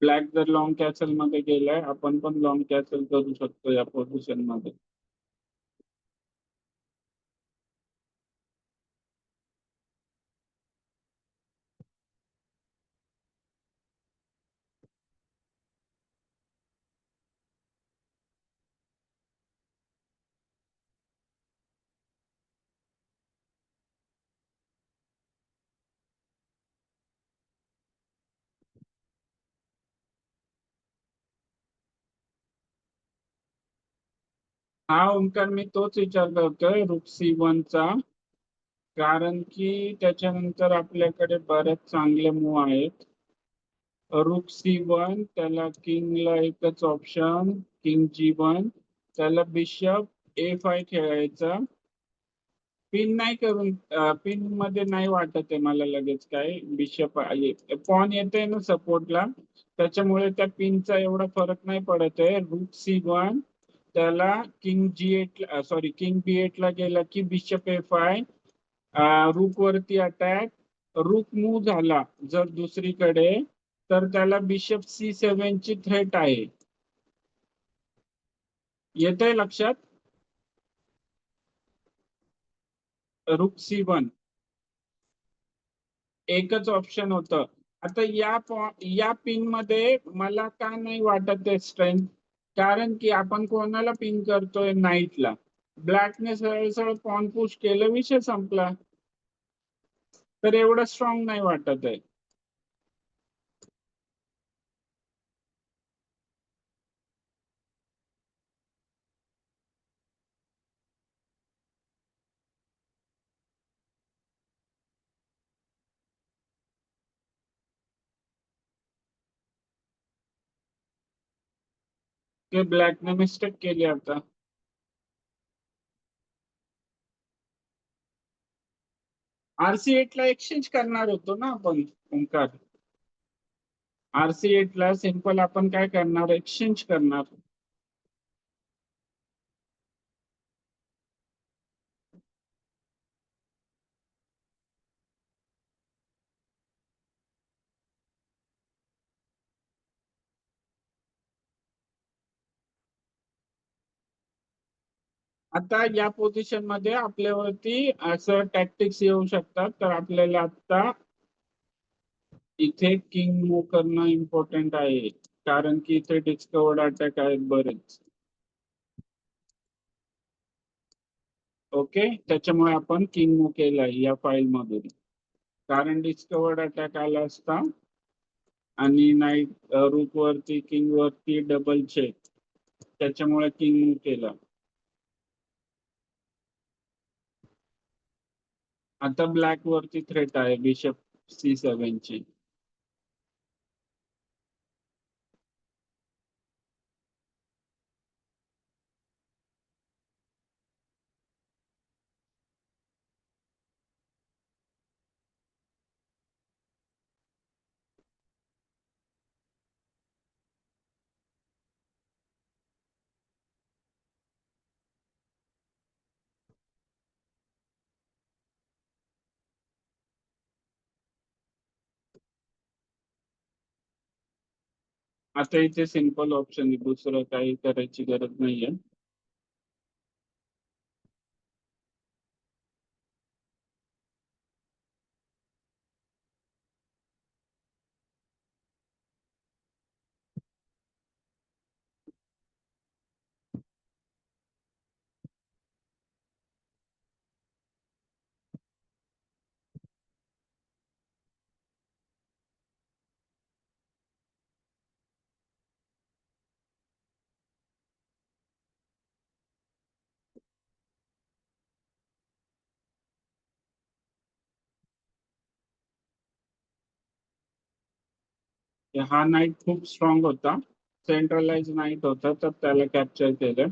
ब्लॅक जर लॉंग कॅसल मध्ये गेलाय, आपण पण लॉंग कॅसल करू शकतो या पोझिशन मध्ये. हा ओंकार, मी तोच विचार करतोय रूक C1 चा, कारण की त्याच्यानंतर आपल्याकडे बरेच चांगले मूव आहेत. रूक C1, त्याला किंगला एकच ऑप्शन, किंग G1, त्याला बिशप A5 खेळायचा. पिन नाही करून, पिन मध्ये नाही वाटत आहे मला लगेच काय. बिशप पॉन येते ना सपोर्टला, त्याच्यामुळे त्या पिनचा एवढा फरक नाही पडत आहे. रूक C1, त्याला king G8, sorry king B8 ला गेला की बिशप A5, रूक वरती अटॅक. रूक मूव झाला जर दुसरीकडे, तर त्याला बिशप C7 ची थ्रेट आहे. येतंय लक्षात? रूक C1 एकच ऑप्शन होतं. आता या पिन मध्ये मला का नाही वाटत आहे स्ट्रेंथ, कारण की आपण कोणाला पिन करतोय, नाईटला. ब्लॅकने सरळ सरळ पॉन पुश केलं, विषय संपला. तर एवढं स्ट्रॉंग नाही वाटत आहे. ते ब्लॅकने मिस्टेक केली आता. RC8 ला एक्सचेंज करणार होतो ना आपण ओंकार. RC8 ला सिंपल आपण काय करणार, एक्सचेंज करणार. आता या पोझिशन मध्ये आपल्यावरती असं टॅक्टिक्स येऊ शकतात, तर आपल्याला आता इथे किंग मूव करणं इम्पॉर्टंट आहे, कारण की इथे डिस्कवर्ड अटॅक आहेत बरेच. ओके, त्याच्यामुळे आपण किंग मूव केलाय या फाईल मधून, कारण डिस्कवर्ड अटॅक आला असता आणि नाईट रूक वरती किंग वरती डबल चेक, त्याच्यामुळे किंग मूव केला. आता ब्लॅक वरती थ्रेट आहे बिशप C7 ची. आता इथे सिंपल ऑप्शन आहे, दुसरं काही करायची गरज नाहीये. हा नाईट खूप स्ट्रॉंग होता, सेंट्रलाइज नाईट होता, तर त्याला कॅप्चर केलं.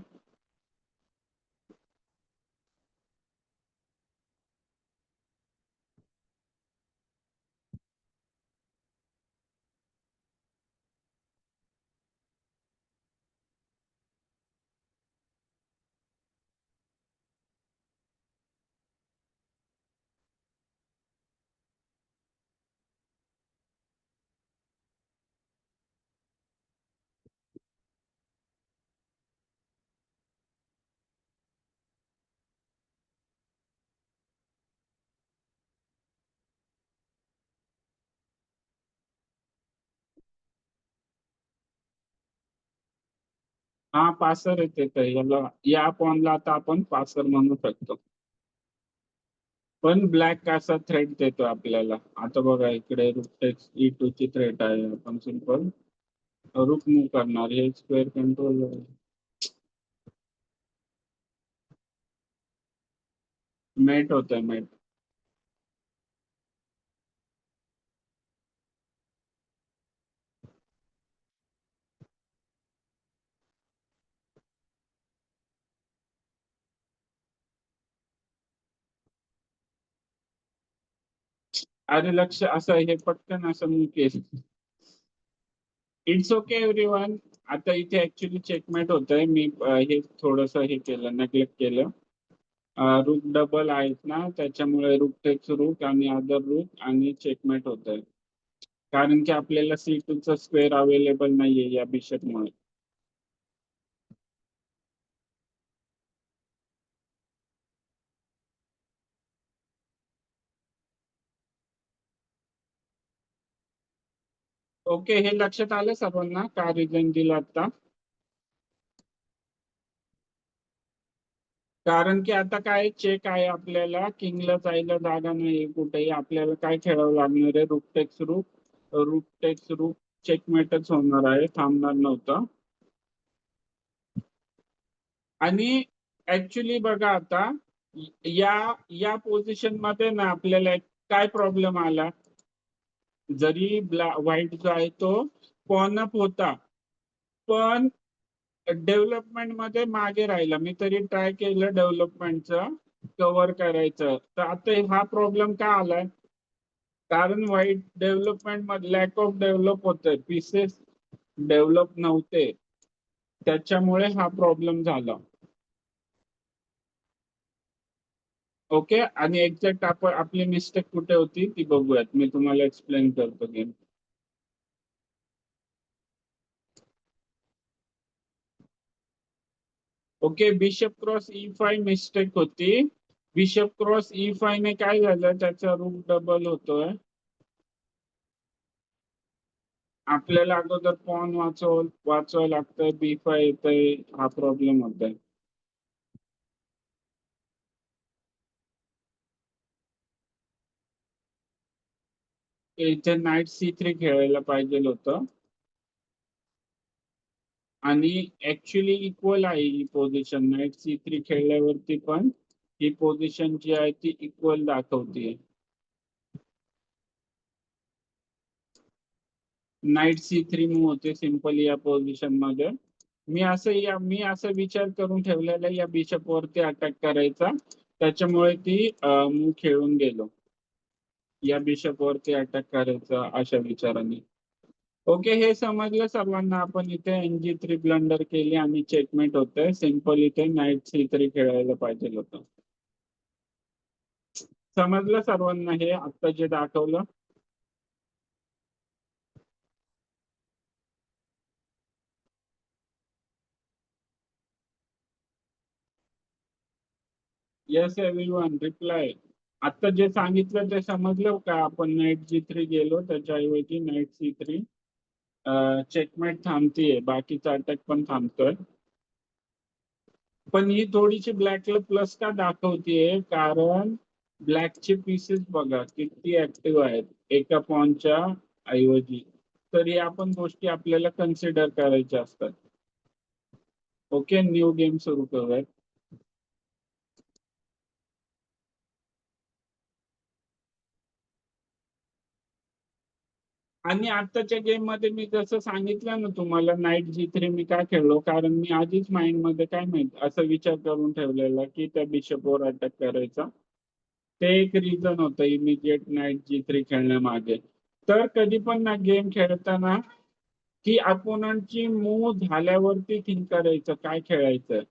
हा पासर येते तर याला या पॉनला आता आपण पासर म्हणू शकतो. पण ब्लॅक असा थ्रेट देतो आपल्याला. आता बघा इकडे रूक टेक्स E2 ची थ्रेट आहे. आपण सिंपल रूक मूव्ह करणार. हे स्क्वेअर कंट्रोल मेट होत आहे मेट. अरे लक्ष असं हे पटकन असं मूव्ह केलं. It's okay everyone. आता इथे ऍक्च्युली चेकमेट होत आहे. मी हे थोडस हे केलं नेग्लेक्ट केलं. रूक डबल आहेत ना त्याच्यामुळे रूक टेक्स रूक आणि अदर रूक आणि चेकमेट होत आहे. कारण की आपल्याला C2 चा स्क्वेअर अवेलेबल नाहीये या बिशपमुळे. ओके हे लक्षात आलं सर्वांना का रिझन दिला आता. कारण की आता काय चेक आहे आपल्याला किंगला जायला जागा नाही कुठेही. आपल्याला काय खेळावं लागणार आहे रूक टेक्स रूक. रूक टेक्स रूक चेकमेटच होणार आहे थांबणार नव्हतं. आणि ऍक्च्युली बघा आता या या पोझिशन मध्ये ना आपल्याला काय प्रॉब्लेम आला. जरी व्हाईट जो आहे तो पॉन अप होता पण डेव्हलपमेंट मध्ये मागे राहिला. मी तरी ट्राय केलं डेव्हलपमेंटचं कव्हर करायचं. तर आता हा प्रॉब्लेम का आलाय. कारण व्हाईट डेव्हलपमेंट मध्ये लॅक ऑफ डेव्हलप होतंय. पीसेस डेव्हलप नव्हते त्याच्यामुळे हा प्रॉब्लेम झाला. ओके आणि एक्झॅक्ट आपण आपली मिस्टेक कुठे होती ती बघूयात. मी तुम्हाला एक्सप्लेन करतो game. Okay bishop cross E5 mistake होती. बिशप क्रॉस E5 ने काय झालं त्याचा रूक डबल होतोय. आपल्याला अगोदर पॉन वाचवावं लागतंय. B5 येतंय. हा प्रॉब्लेम होतोय. इथे नाईट C3 खेळायला पाहिजे होतं. आणि ऍक्च्युली इक्वल आहे ही पोझिशन. नाईट C3 खेळल्यावरती पण ही पोझिशन जी आहे ती इक्वल दाखवते. नाईट C3 मूव्ह होते सिंपल या पोझिशन मध्ये. मी असं विचार करून ठेवलेला या बिशप वरती अटॅक करायचा त्याच्यामुळे ती मूव्ह खेळून गेलो. या बिशप वरती अटॅक करायचा अशा विचाराने. ओके हे समजलं सर्वांना. आपण इथे NG3 ब्लंडर केली आणि चेकमेट होतंय. सिंपल इथे नाईट C3 खेळायला पाहिजे होतं. समजलं सर्वांना हे आता जे दाखवलं. Yes everyone reply. आता जे सांगितलं ते समजलं का. आपण नाईट G3 गेलो त्याच्याऐवजी नाईट C3 चेकमेट थांबतीये. बाकीचा अटॅक पण थांबतोय. पण ही थोडीशी ब्लॅकला प्लस का दाखवतीये कारण ब्लॅकचे पीसेस बघा किती ऍक्टिव्ह आहेत एका पॉनच्या ऐवजी. तर या पण गोष्टी आपल्याला कन्सिडर करायच्या असतात. ओके न्यू गेम सुरू करूयात. आणि आताच्या गेम मध्ये मी जसं सांगितलं ना तुम्हाला नाईट G3 मी काय खेळलो कारण मी आधीच माइंड मध्ये काय माहित असा विचार करून ठेवलेला की त्या बिशपवर अटॅक करायचा. ते एक रिझन होतं इमिजिएट नाईट G3 खेळण्यामागे. तर कधी पण ना गेम खेळताना की अपोनंटची मूव्ह झाल्यावरती थिंक करायचं काय खेळायचं.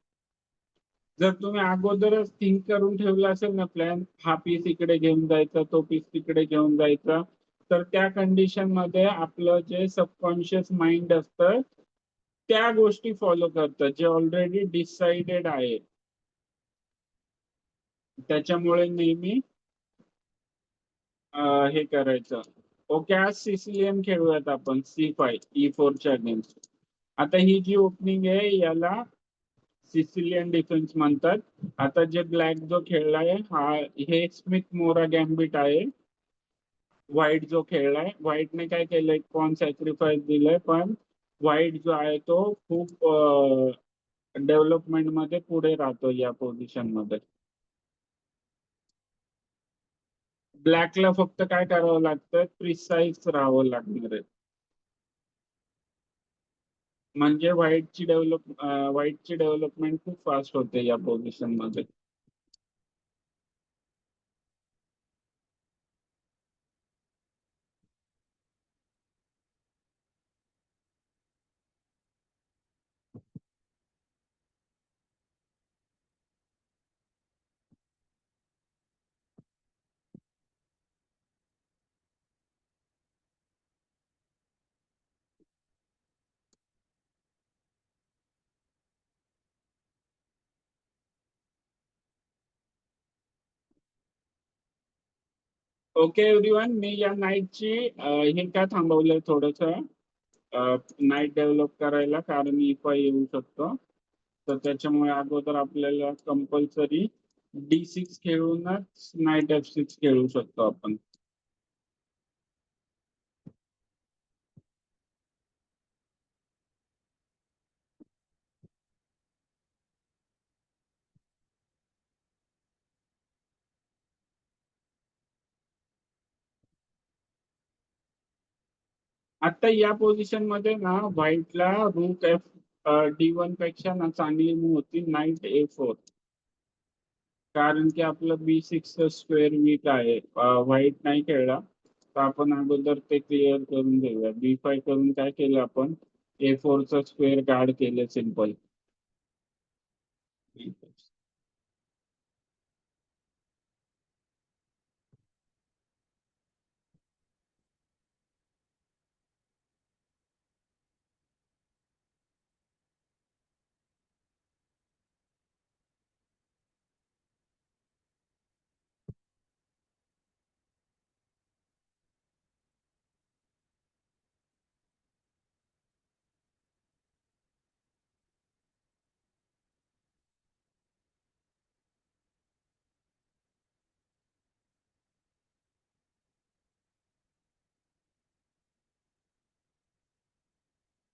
जर तुम्ही अगोदरच थिंक करून ठेवलं असेल ना प्लॅन हा पीस इकडे घेऊन जायचा तो पीस तिकडे घेऊन जायचा तर त्या कंडिशन मध्ये आपलं जे सबकॉन्शियस माइंड असतं त्या गोष्टी फॉलो करतं जे ऑलरेडी डिसाइडेड आहे. त्याच्यामुळे नेहमी हे करायचं. ओके आज सिसिलियन खेळूयात आपण C5 E4 च्या अगेन्स्ट. आता ही जी ओपनिंग आहे याला सिसिलियन डिफेन्स म्हणतात. आता जे ब्लॅक जो खेळलाय हा हे स्मिथ मोरा गॅम्बिट आहे. व्हाईट जो खेळलाय व्हाईटने काय केलंय पॉन सॅक्रिफाईस दिलंय पण व्हाईट जो आहे तो खूप डेव्हलपमेंट मध्ये पुढे राहतो या पोझिशन मध्ये. ब्लॅकला फक्त काय करावं लागतं प्रिसाईज राहावं लागणार आहे. म्हणजे व्हाईटची डेव्हलपमेंट खूप फास्ट होते या पोझिशन मध्ये. ओके एव्हरीवन, मी या नाईटची हे का थांबवलंय थोडस नाईट डेव्हलप करायला कारण इफाय येऊ शकतो. तर त्याच्यामुळे अगोदर आपल्याला कंपल्सरी D6 खेळूनच नाईट F6 खेळू शकतो आपण. आता या पोझिशन मध्ये ना व्हाईटला रूक D1 पेक्षा ना चांगली मूव होती नाईट A4. कारण की आपलं B6 स्क्वेअर वीक आहे. व्हाईट नाही खेळला तर आपण अगोदर ते क्लिअर करून घेऊया. B5 करून काय केलं आपण A4 चा स्क्वेअर गार्ड केलं सिंपल.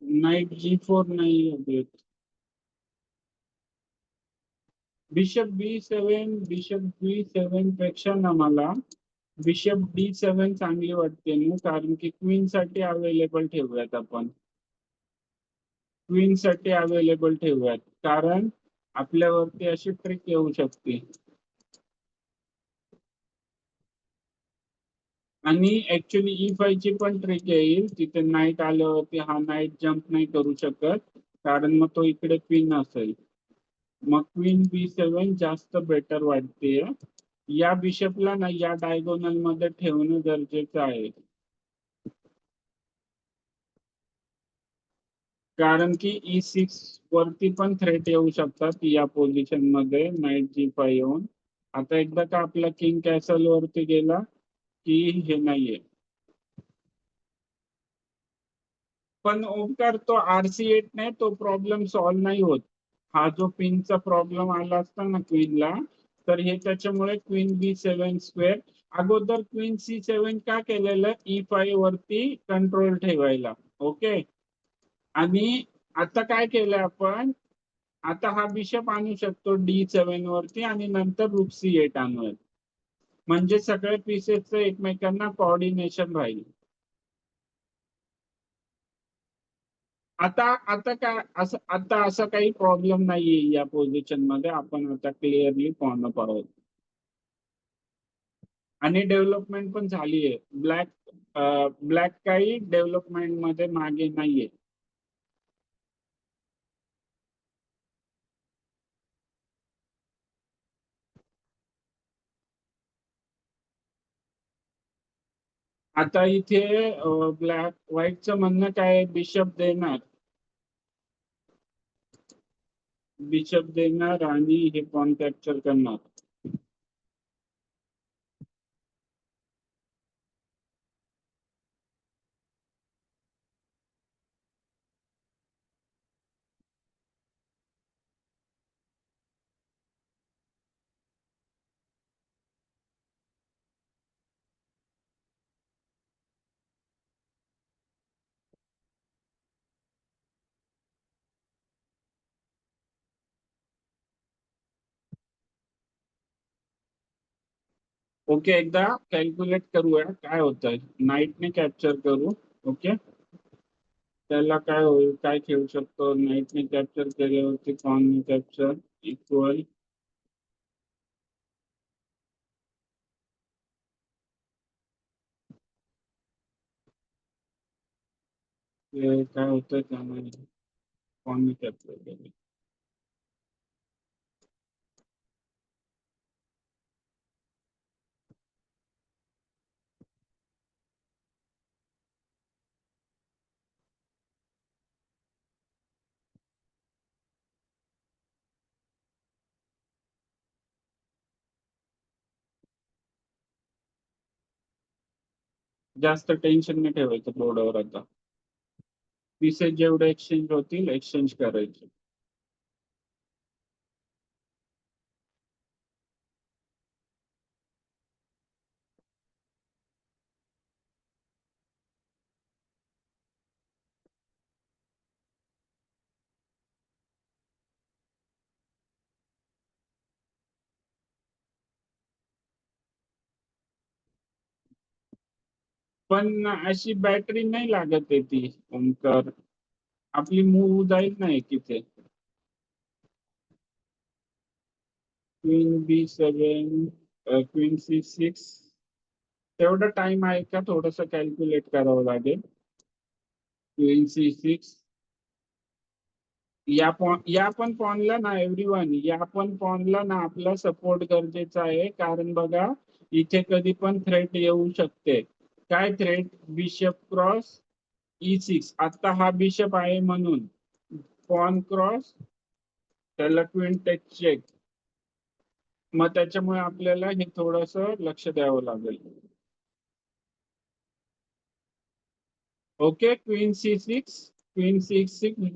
नाईट G4 नाही येत. बिशप B7 पेक्षा ना मला बिशप D7 चांगली वाटते ना कारण की क्वीन साठी अवेलेबल ठेवूयात आपण. क्वीन साठी अवेलेबल ठेवूयात कारण आपल्यावरती अशी ट्रिक येऊ शकते. आणि ऍक्च्युली E5 ची पण ट्रिक येईल. तिथे नाईट आल्यावरती हा नाईट जम्प नाही करू शकत कारण मग तो इकडे क्वीन असेल. मग क्वीन B7 जास्त बेटर वाटते. या बिशपला ना या डायगोनल मध्ये ठेवणं गरजेचं आहे कारण की E6 वरती पण थ्रेट येऊ शकतात या पोझिशन मध्ये नाईट G5 येऊन. आता एकदा का आपला किंग कॅसल वरती गेला की हे नाहीये. पण ओंकार तो RC8 नाही तो प्रॉब्लेम सॉल्व्ह नाही होत. हा जो पिनचा प्रॉब्लेम आला असता ना क्वीनला तर हे त्याच्यामुळे क्वीन B7 स्क्वेअर अगोदर क्वीन C7 का केलेलं E5 वरती कंट्रोल ठेवायला. ओके आणि आता काय केलं आपण आता हा बिशप आणू शकतो D7 वरती आणि नंतर रूक C8 आणूयात म्हणजे सगळे पीसेसचं एकमेकांना कोऑर्डिनेशन राहील. आता आता काय असं आता असा काही प्रॉब्लेम नाहीये या पोझिशन मध्ये. आपण आता क्लिअरली पॉन अप आहोत आणि डेव्हलपमेंट पण झाली आहे. ब्लॅक काही डेव्हलपमेंट मध्ये मागे नाहीये. आता इथे व्हाईटचं म्हणणं काय बिशप देणार आणि हे पॉन कॅप्चर करणार. ओके, एकदा कॅल्क्युलेट करूया काय होतंय. नाईटने कॅप्चर करू. ओके, त्याला काय होईल, काय खेळू शकतो नाईटने कॅप्चर केल्यावरती पॉनने कॅप्चर इक्वल काय होतं त्यामध्ये पॉनने कॅप्चर केलं. जास्त टेन्शन नाही ठेवायचं बोर्डावर. आता पीसेस जेवढे एक्सचेंज होतील एक्सचेंज करायचे. पण अशी बॅटरी नाही लागत आहे ती ओमकार. आपली मूव जाईल नाही तिथे. क्वीन B7 क्वीन C6 तेवढा टाइम आहे का? थोडस कॅल्क्युलेट करावं लागेल. क्वीन C6 या पण पॉनला ना एव्हरीवन, या पण पॉनला ना आपला सपोर्ट गरजेचा आहे. कारण बघा इथे कधी पण थ्रेट येऊ शकते. काय थ्रेट? Bishop cross E6. आता हा बिशप आहे म्हणून पॉन क्रॉस, त्याला क्वीन टेक चेक. मग त्याच्यामुळे आपल्याला हे थोडस लक्ष द्यावं लागेल. Okay, queen C6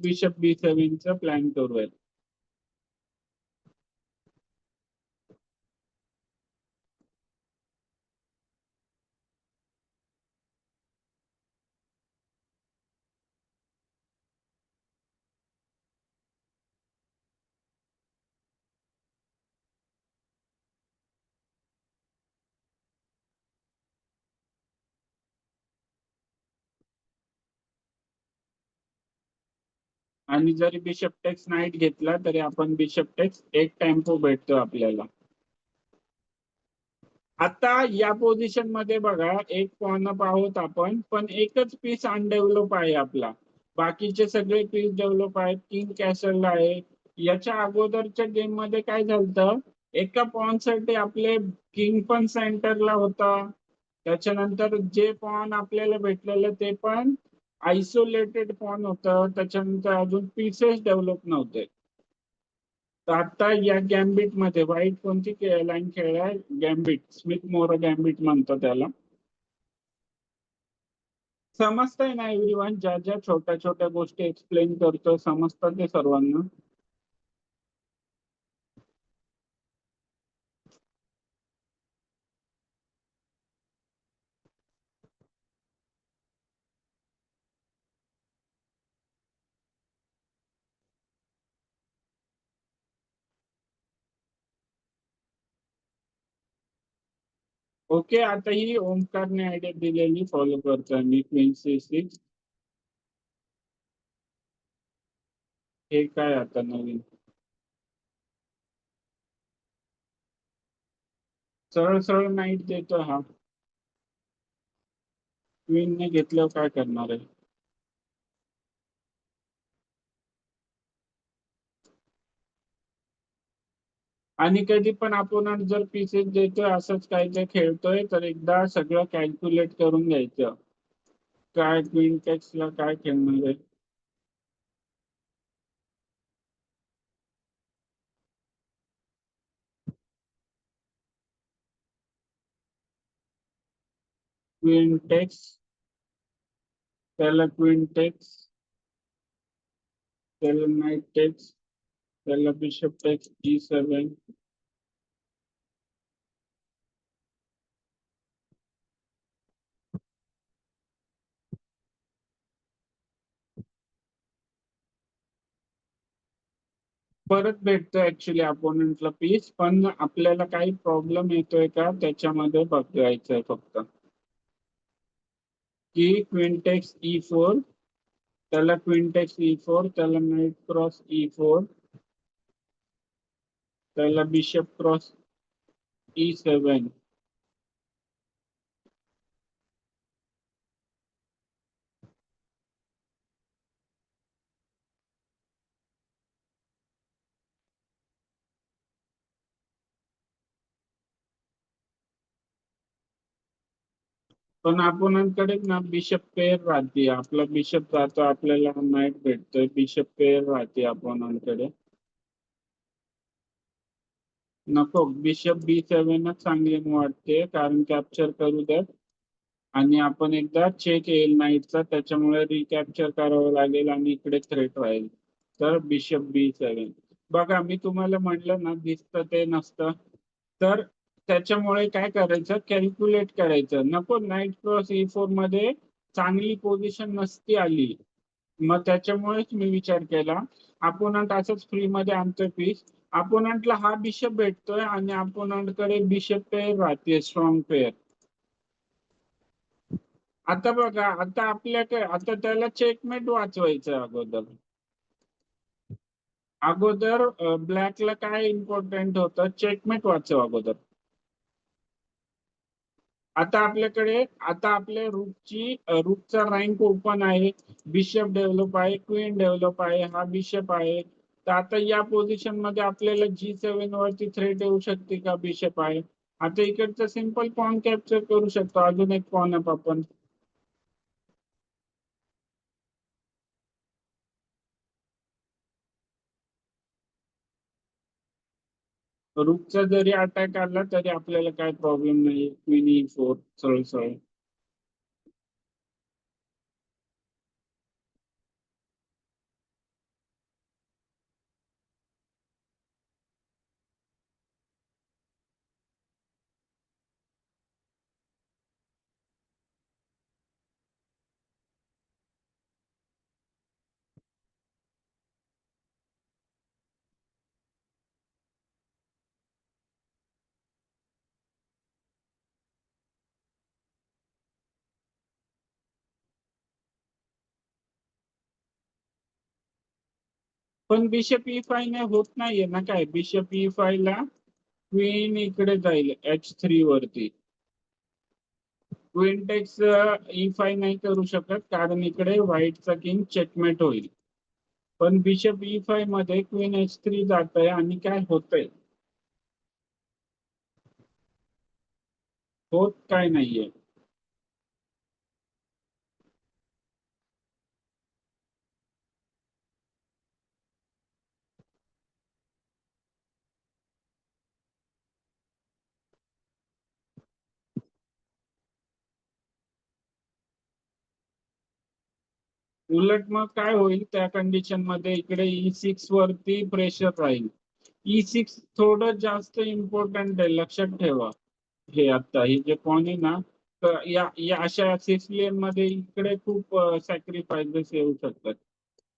bishop B7 चा प्लॅन करूयात. आणि जरी बिशप टेक्स नाईट घेतला तरी आपण बिशप टेक्स एक टेम्पो भेटतो आपल्याला. आता या पोझिशन मध्ये बघा एक पॉन अप आहोत आपण, पण एकच पीस अनडेव्हलप आहे आपला. बाकीचे सगळे पीस डेव्हलप आहेत. किंग कॅसलला आहे. याच्या अगोदरच्या गेम मध्ये काय झालं, एका पॉन साठी आपले किंग पण सेंटरला होता. त्याच्यानंतर जे पॉन आपल्याला भेटलेलं ते पण आयसोलेटेड पॉन होतं. त्याच्यानंतर अजून पीसेस डेव्हलप नव्हते. तर आता या गॅम्बिट मध्ये व्हाईट कोणती लाईन खेळलाय? गॅम्बिट, स्मिथ मोर गॅम्बिट म्हणतो त्याला. समजतंय ना एव्हरीवन? ज्या ज्या छोट्या छोट्या गोष्टी एक्सप्लेन करतो समजतात ते सर्वांना? ओके, आता ही ओमकारने आयडिया दिलेली फॉलो करतोय मी. क्वीन C6 हे काय आता नवीन? सरळ सरळ नाईट देतो हा. क्वीनने घेतल्यावर काय करणार आहे? आणि कधी पण आपण जर पीसेस देतोय असंच काय काय खेळतोय तर एकदा सगळं कॅल्क्युलेट करून घ्यायचं. काय क्वीन टेक्सला काय खेळणार आहे? क्वीन टेक्स, त्याला क्वीन टेक्स, त्याला नाईट टेक्स, त्याला बिशप टेक्स G7. परत भेटतो ऍक्च्युली अपोनंटला पीस, पण आपल्याला काही प्रॉब्लेम येतोय का त्याच्यामध्ये बघायचंय फक्त. की क्विंटेक्स E4, त्याला क्विंटेक्स E4, त्याला नाईट क्रॉस E4, त्याला बिशप क्रॉस E7. पण अपोनंटकडे ना बिशप पेअर राहते, आपला बिशप जातो, आपल्याला नाईट भेटतोय, बिशप पेअर राहते अपोनंटकडे. नको, बिशप B7च चांगली वाटते, कारण कॅप्चर करू द्यात आणि आपण एकदा चेक येईल नाईटचा, त्याच्यामुळे रिकॅप्चर करावं लागेल आणि इकडे थ्रेट राहील. तर बिशप B7 बघा, मी तुम्हाला म्हटलं ना दिसतं ते नसतं, तर त्याच्यामुळे काय करायचं, कॅल्क्युलेट करायचं. नको, नाईट क्रॉस E4 मध्ये चांगली पोझिशन नसती आली, मग त्याच्यामुळेच मी विचार केला अपोनंट असंच फ्री मध्ये आणतोय पीस. अपोनंटला हा बिशप भेटतोय आणि अपोनंटकडे बिशप पेअर राहते, स्ट्रॉंग पेअर. आता बघा, आता आपल्याकडे, आता त्याला चेकमेट वाचवायचं अगोदर. अगोदर ब्लॅकला काय इम्पॉर्टंट होतं, चेकमेट वाचव अगोदर. आता आपल्याकडे, आता आपल्या रूटचा रँक ओपन आहे, बिशप डेव्हलप आहे, क्वीन डेव्हलप आहे, हा बिशप आहे. तर आता या पोझिशन मध्ये आपल्याला G7 वरती थ्रेट येऊ शकते का, बिशप आहे. आता इकडचं सिंपल पॉन कॅप्चर करू शकतो, अजून एक पॉन अप आपण. रूटचा जरी अटॅक आला तरी आपल्याला काय प्रॉब्लेम नाही, क्वीन E4 सरळ सरळ. पण बिशप E5 ने होत नाहीये ना काय, बिशप E5 ला क्वीन इकडे जाईल H3 वरती. क्वीन टेक्स E5 नाही करू शकत, कारण इकडे व्हाईटचा किंग चेकमेट होईल. पण बिशप E5 मध्ये क्वीन H3 जात आहे आणि काय होतंय, होत काय नाहीये. उलट मग काय होईल त्या कंडिशन मध्ये, इकडे E6 वरती प्रेशर राहील. E6 थोडं जास्त इम्पॉर्टंट आहे, लक्षात ठेवा. हे आता हे जे पॉन आहे ना, तर या या अशा सिसिलियन मध्ये इकडे खूप सॅक्रिफायसेस येऊ शकतात.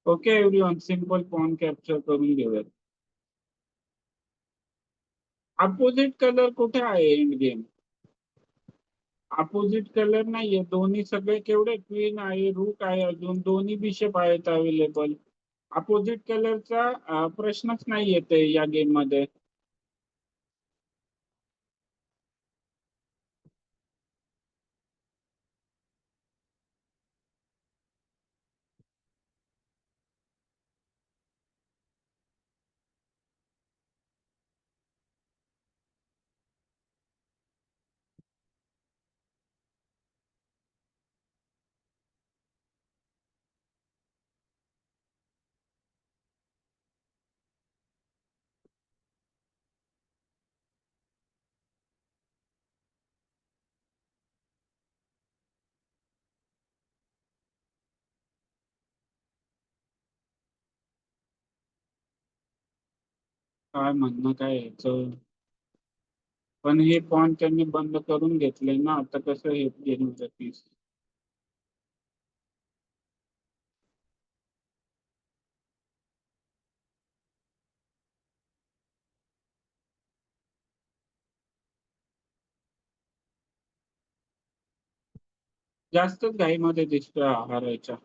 Okay everyone, simple pawn capture करून घेऊयात. अपोजिट कलर कुठे आहे एंड गेम, अपोजिट कलर नाहीये, दोन्ही सगळे केवढे, क्वीन आहे, रूक आहे, अजून दोन्ही बिशप आहेत अवेलेबल. अपोजिट कलरचा प्रश्नच नाही येते या गेम मध्ये. काय म्हणणं काय याचं, पण हे पॉईंट त्यांनी बंद करून घेतले ना, आता कसं हे गेम पीस. जास्तच घाईमध्ये दिसतोय हारायच्या.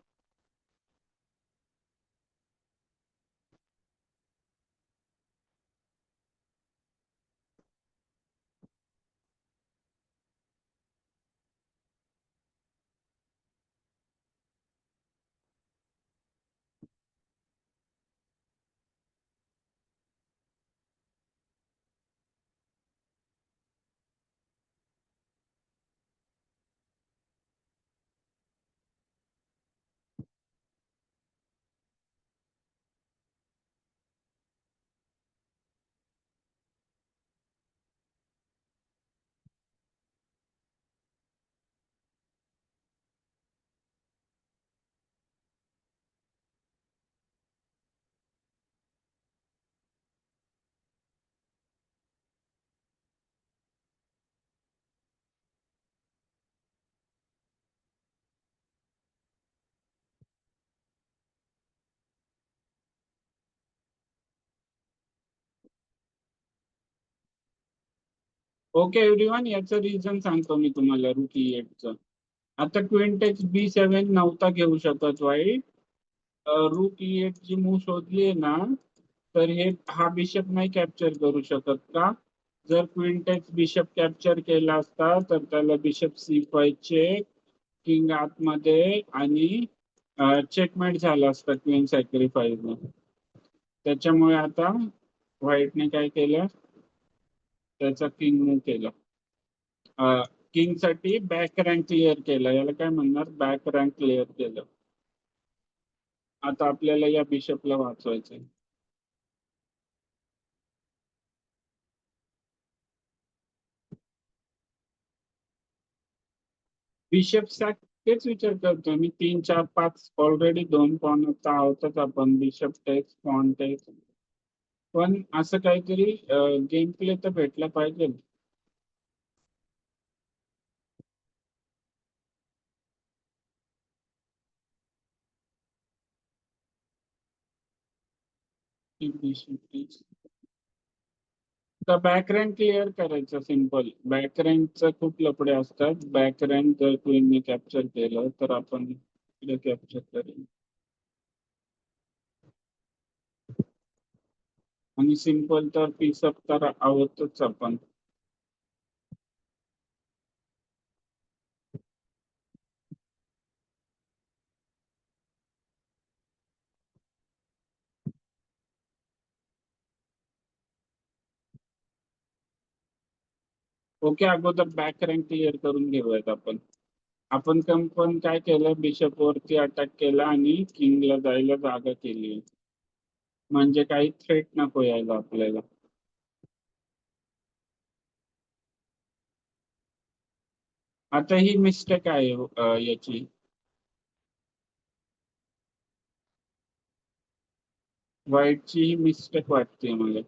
ओके एव्हरीवन, याचं रिझन सांगतो मी तुम्हाला रूक E8चं. आता क्वीन टेक्स B7 नव्हता घेऊ शकत वाईट. रूक E8 ची मूव शोधली आहे ना, तर हे हा बिशप नाही कॅप्चर करू शकत का? जर क्वीन टेक्स बिशप कॅप्चर केला असता तर त्याला बिशप C5 चेक, किंग आतमध्ये आणि चेकमेट झाला असता क्वीन सॅक्रिफाईस. त्याच्यामुळे आता व्हाईटने काय केलं, त्याचा किंग मूव केला. किंग साठी बॅक रँक क्लिअर केला, याला काय म्हणणार, बॅक रँक क्लिअर केलं. आता आपल्याला या बिशपला वाचवायचंय. बिशप सॅक तेच विचार करतोय मी. 3 4 5 ऑलरेडी 2 पॉन आता आहोतच आपण. बिशप टेक्स, पॉन टेक्स, पण असं काहीतरी गेम प्ले तर भेटला पाहिजे. तर बॅक रँक क्लिअर करायचं सिम्पल. बॅक रँकचं खूप लफडे असतात. बॅक रँक जर क्वीनने कॅप्चर केलं तर आपण इकडे कॅप्चर करेल आणि सिम्पल तर पीसअप तर आहोतच आपण. ओके, अगोदर बॅक रँक क्लिअर करून घेऊयात आपण. आपण पण काय केलं, बिशप वरती अटॅक केला आणि किंगला जायला जागा केली, म्हणजे काही थ्रेट नको यायला आपल्याला. आता ही मिस्टेक आहे याची. व्हाईटची ही मिस्टेक वाटते मला.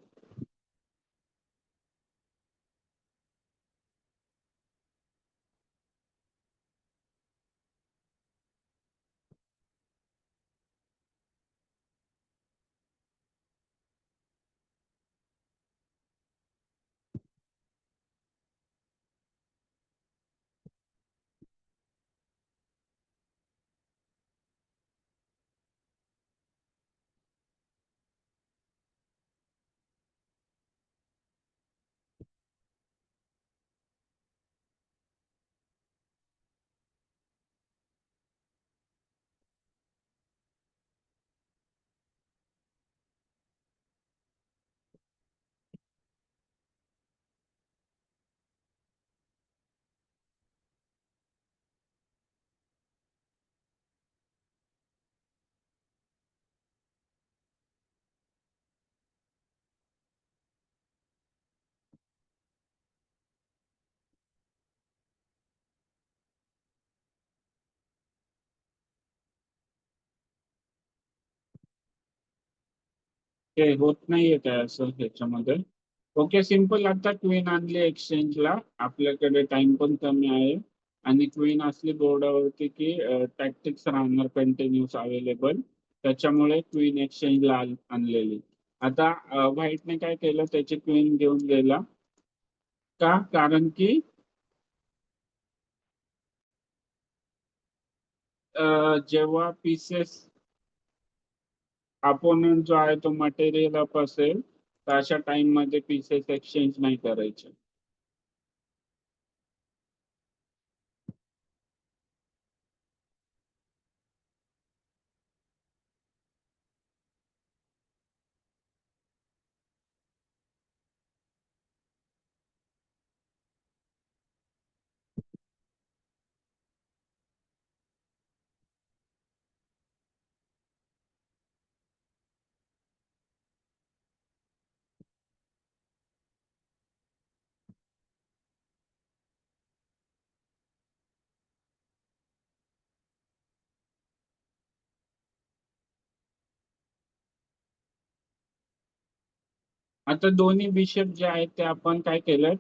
ते होत नाहीये काय असं ह्याच्यामध्ये. ओके सिम्पल, आता क्वीन आणली एक्सचेंजला, आपल्याकडे टाइम पण कमी आहे आणि क्वीन असली बोर्डावरती की टॅक्टिक्स राहणार कंटिन्यूस अवेलेबल. त्याच्यामुळे क्वीन एक्सचेंजला आणलेली. आता व्हाईटने काय केलं, त्याची क्वीन घेऊन गेला का, कारण की जेव्हा पीसेस अपोनंट जो आहे तो मटेरियल अप असेल तर अशा टाइम मध्ये पीसेस एक्सचेंज नाही करायचे. आता दोन्ही बिशप जे आहेत ते आपण काय केलं,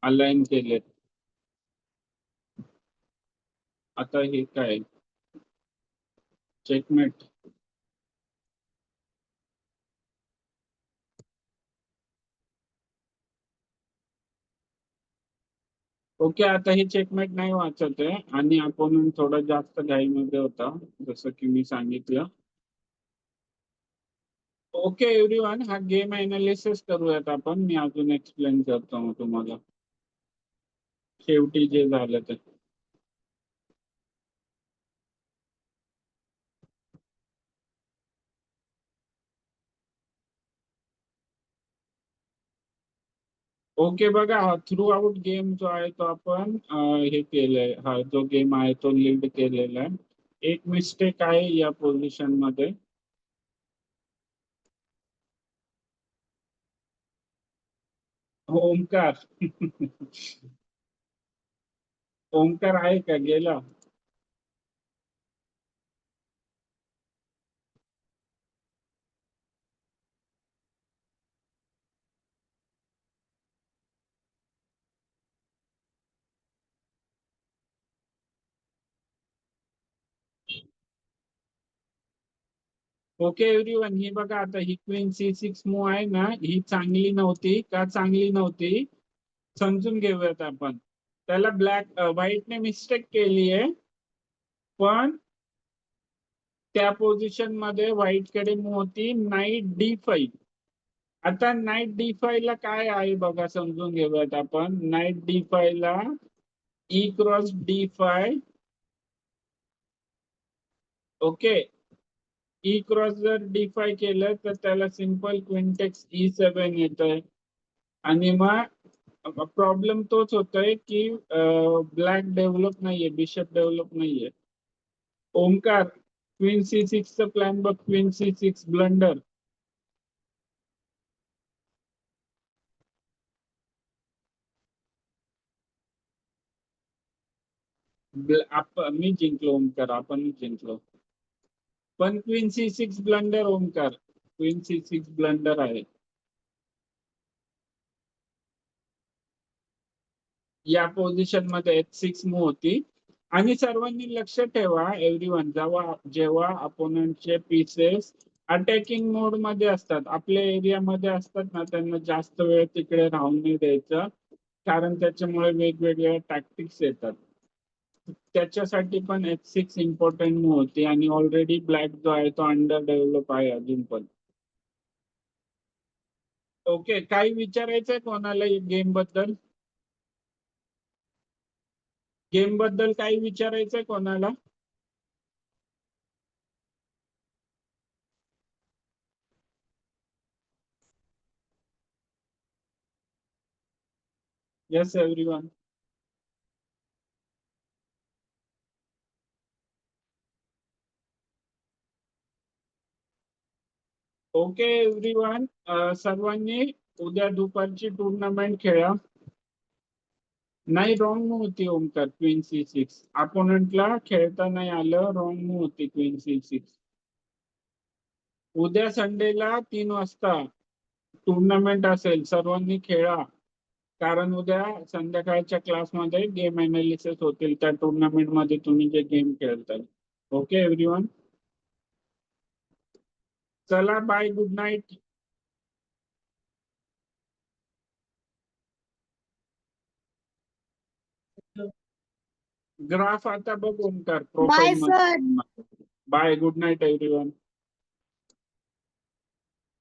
अलाइन केलेत. आता हे काय, चेकमेट. ओके, आता हे चेकमेट नाही वाचत आहे आणि आपण थोडा जास्त घाईमध्ये होता जसं की मी सांगितलं. ओके एव्हरीवन, हा गेम अनालिसिस करूयात आपण. मी अजून एक्सप्लेन करतो मग तुम्हाला शेवटी जे झालं ते. ओके बघा, हा थ्रू आउट गेम जो आहे तो आपण हे केलंय. हा जो गेम आहे तो लीड केलेला आहे. एक मिस्टेक आहे या पोझिशन मध्ये. ओमकार ओमकार आहे का, गेला? ओके एव्हरीवन, ही बघा आता ही क्वीन C6 मूव आहे ना, ही चांगली नव्हती का, चांगली नव्हती समजून घेऊयात आपण. त्याला व्हाईटने मिस्टेक केली आहे, पण त्या पोझिशन मध्ये व्हाईटकडे मूव होती नाईट D5. आता नाईट D5 ला काय आहे बघा, समजून घेऊयात आपण. नाईट D5 ला E cross D5. Okay, E cross जर D5 केलं तर त्याला सिंपल क्विंटेक्स E7 येत आहे. आणि मग प्रॉब्लेम तोच होतोय की ब्लॅक डेव्हलप नाहीये, बिशप डेव्हलप नाहीये. ओमकार, क्वीन C6 चा प्लॅन बघ. Queen C6 blunder. मी जिंकलो ओमकार, आपणच जिंकलो. पण queen C6 blunder Omkar, queen C6 blunder आहे. या पोझिशन मध्ये H6 मूव होती. आणि सर्वांनी लक्ष ठेवा एव्हरीवन, जेव्हा अपोनंटचे पीसेस अटॅकिंग मोड मध्ये असतात, आपल्या एरियामध्ये असतात ना, त्यांना जास्त वेळ तिकडे राहून नाही द्यायचं, कारण त्याच्यामुळे वेगवेगळ्या टॅक्टिक्स येतात. त्याच्यासाठी पण H6 इम्पॉर्टंट मूव होती. आणि ऑलरेडी ब्लॅक जो आहे तो अंडर डेव्हलप आहे अजून पण. ओके, काही विचारायचंय कोणाला गेम बद्दल? गेम बद्दल काही विचारायचंय कोणाला? Yes everyone. ओके एव्हरीवन, सर्वांनी उद्या दुपारची टुर्नामेंट खेळा. नाही, रॉंग मूव होती ओमकार. क्वीन C6 अपोनंटला खेळता नाही आलं, रॉंग मूव होती क्वीन C6. उद्या संडेला 3 वाजता टुर्नामेंट असेल, सर्वांनी खेळा. कारण उद्या संध्याकाळच्या क्लासमध्ये गेम अनालिसिस होतील, त्या टुर्नामेंट मध्ये तुम्ही जे गेम खेळताल. ओके एव्हरीवन, चला बाय, गुड नाईट. ग्राफ आता बघ Omkar Bye, sir. Bye good night everyone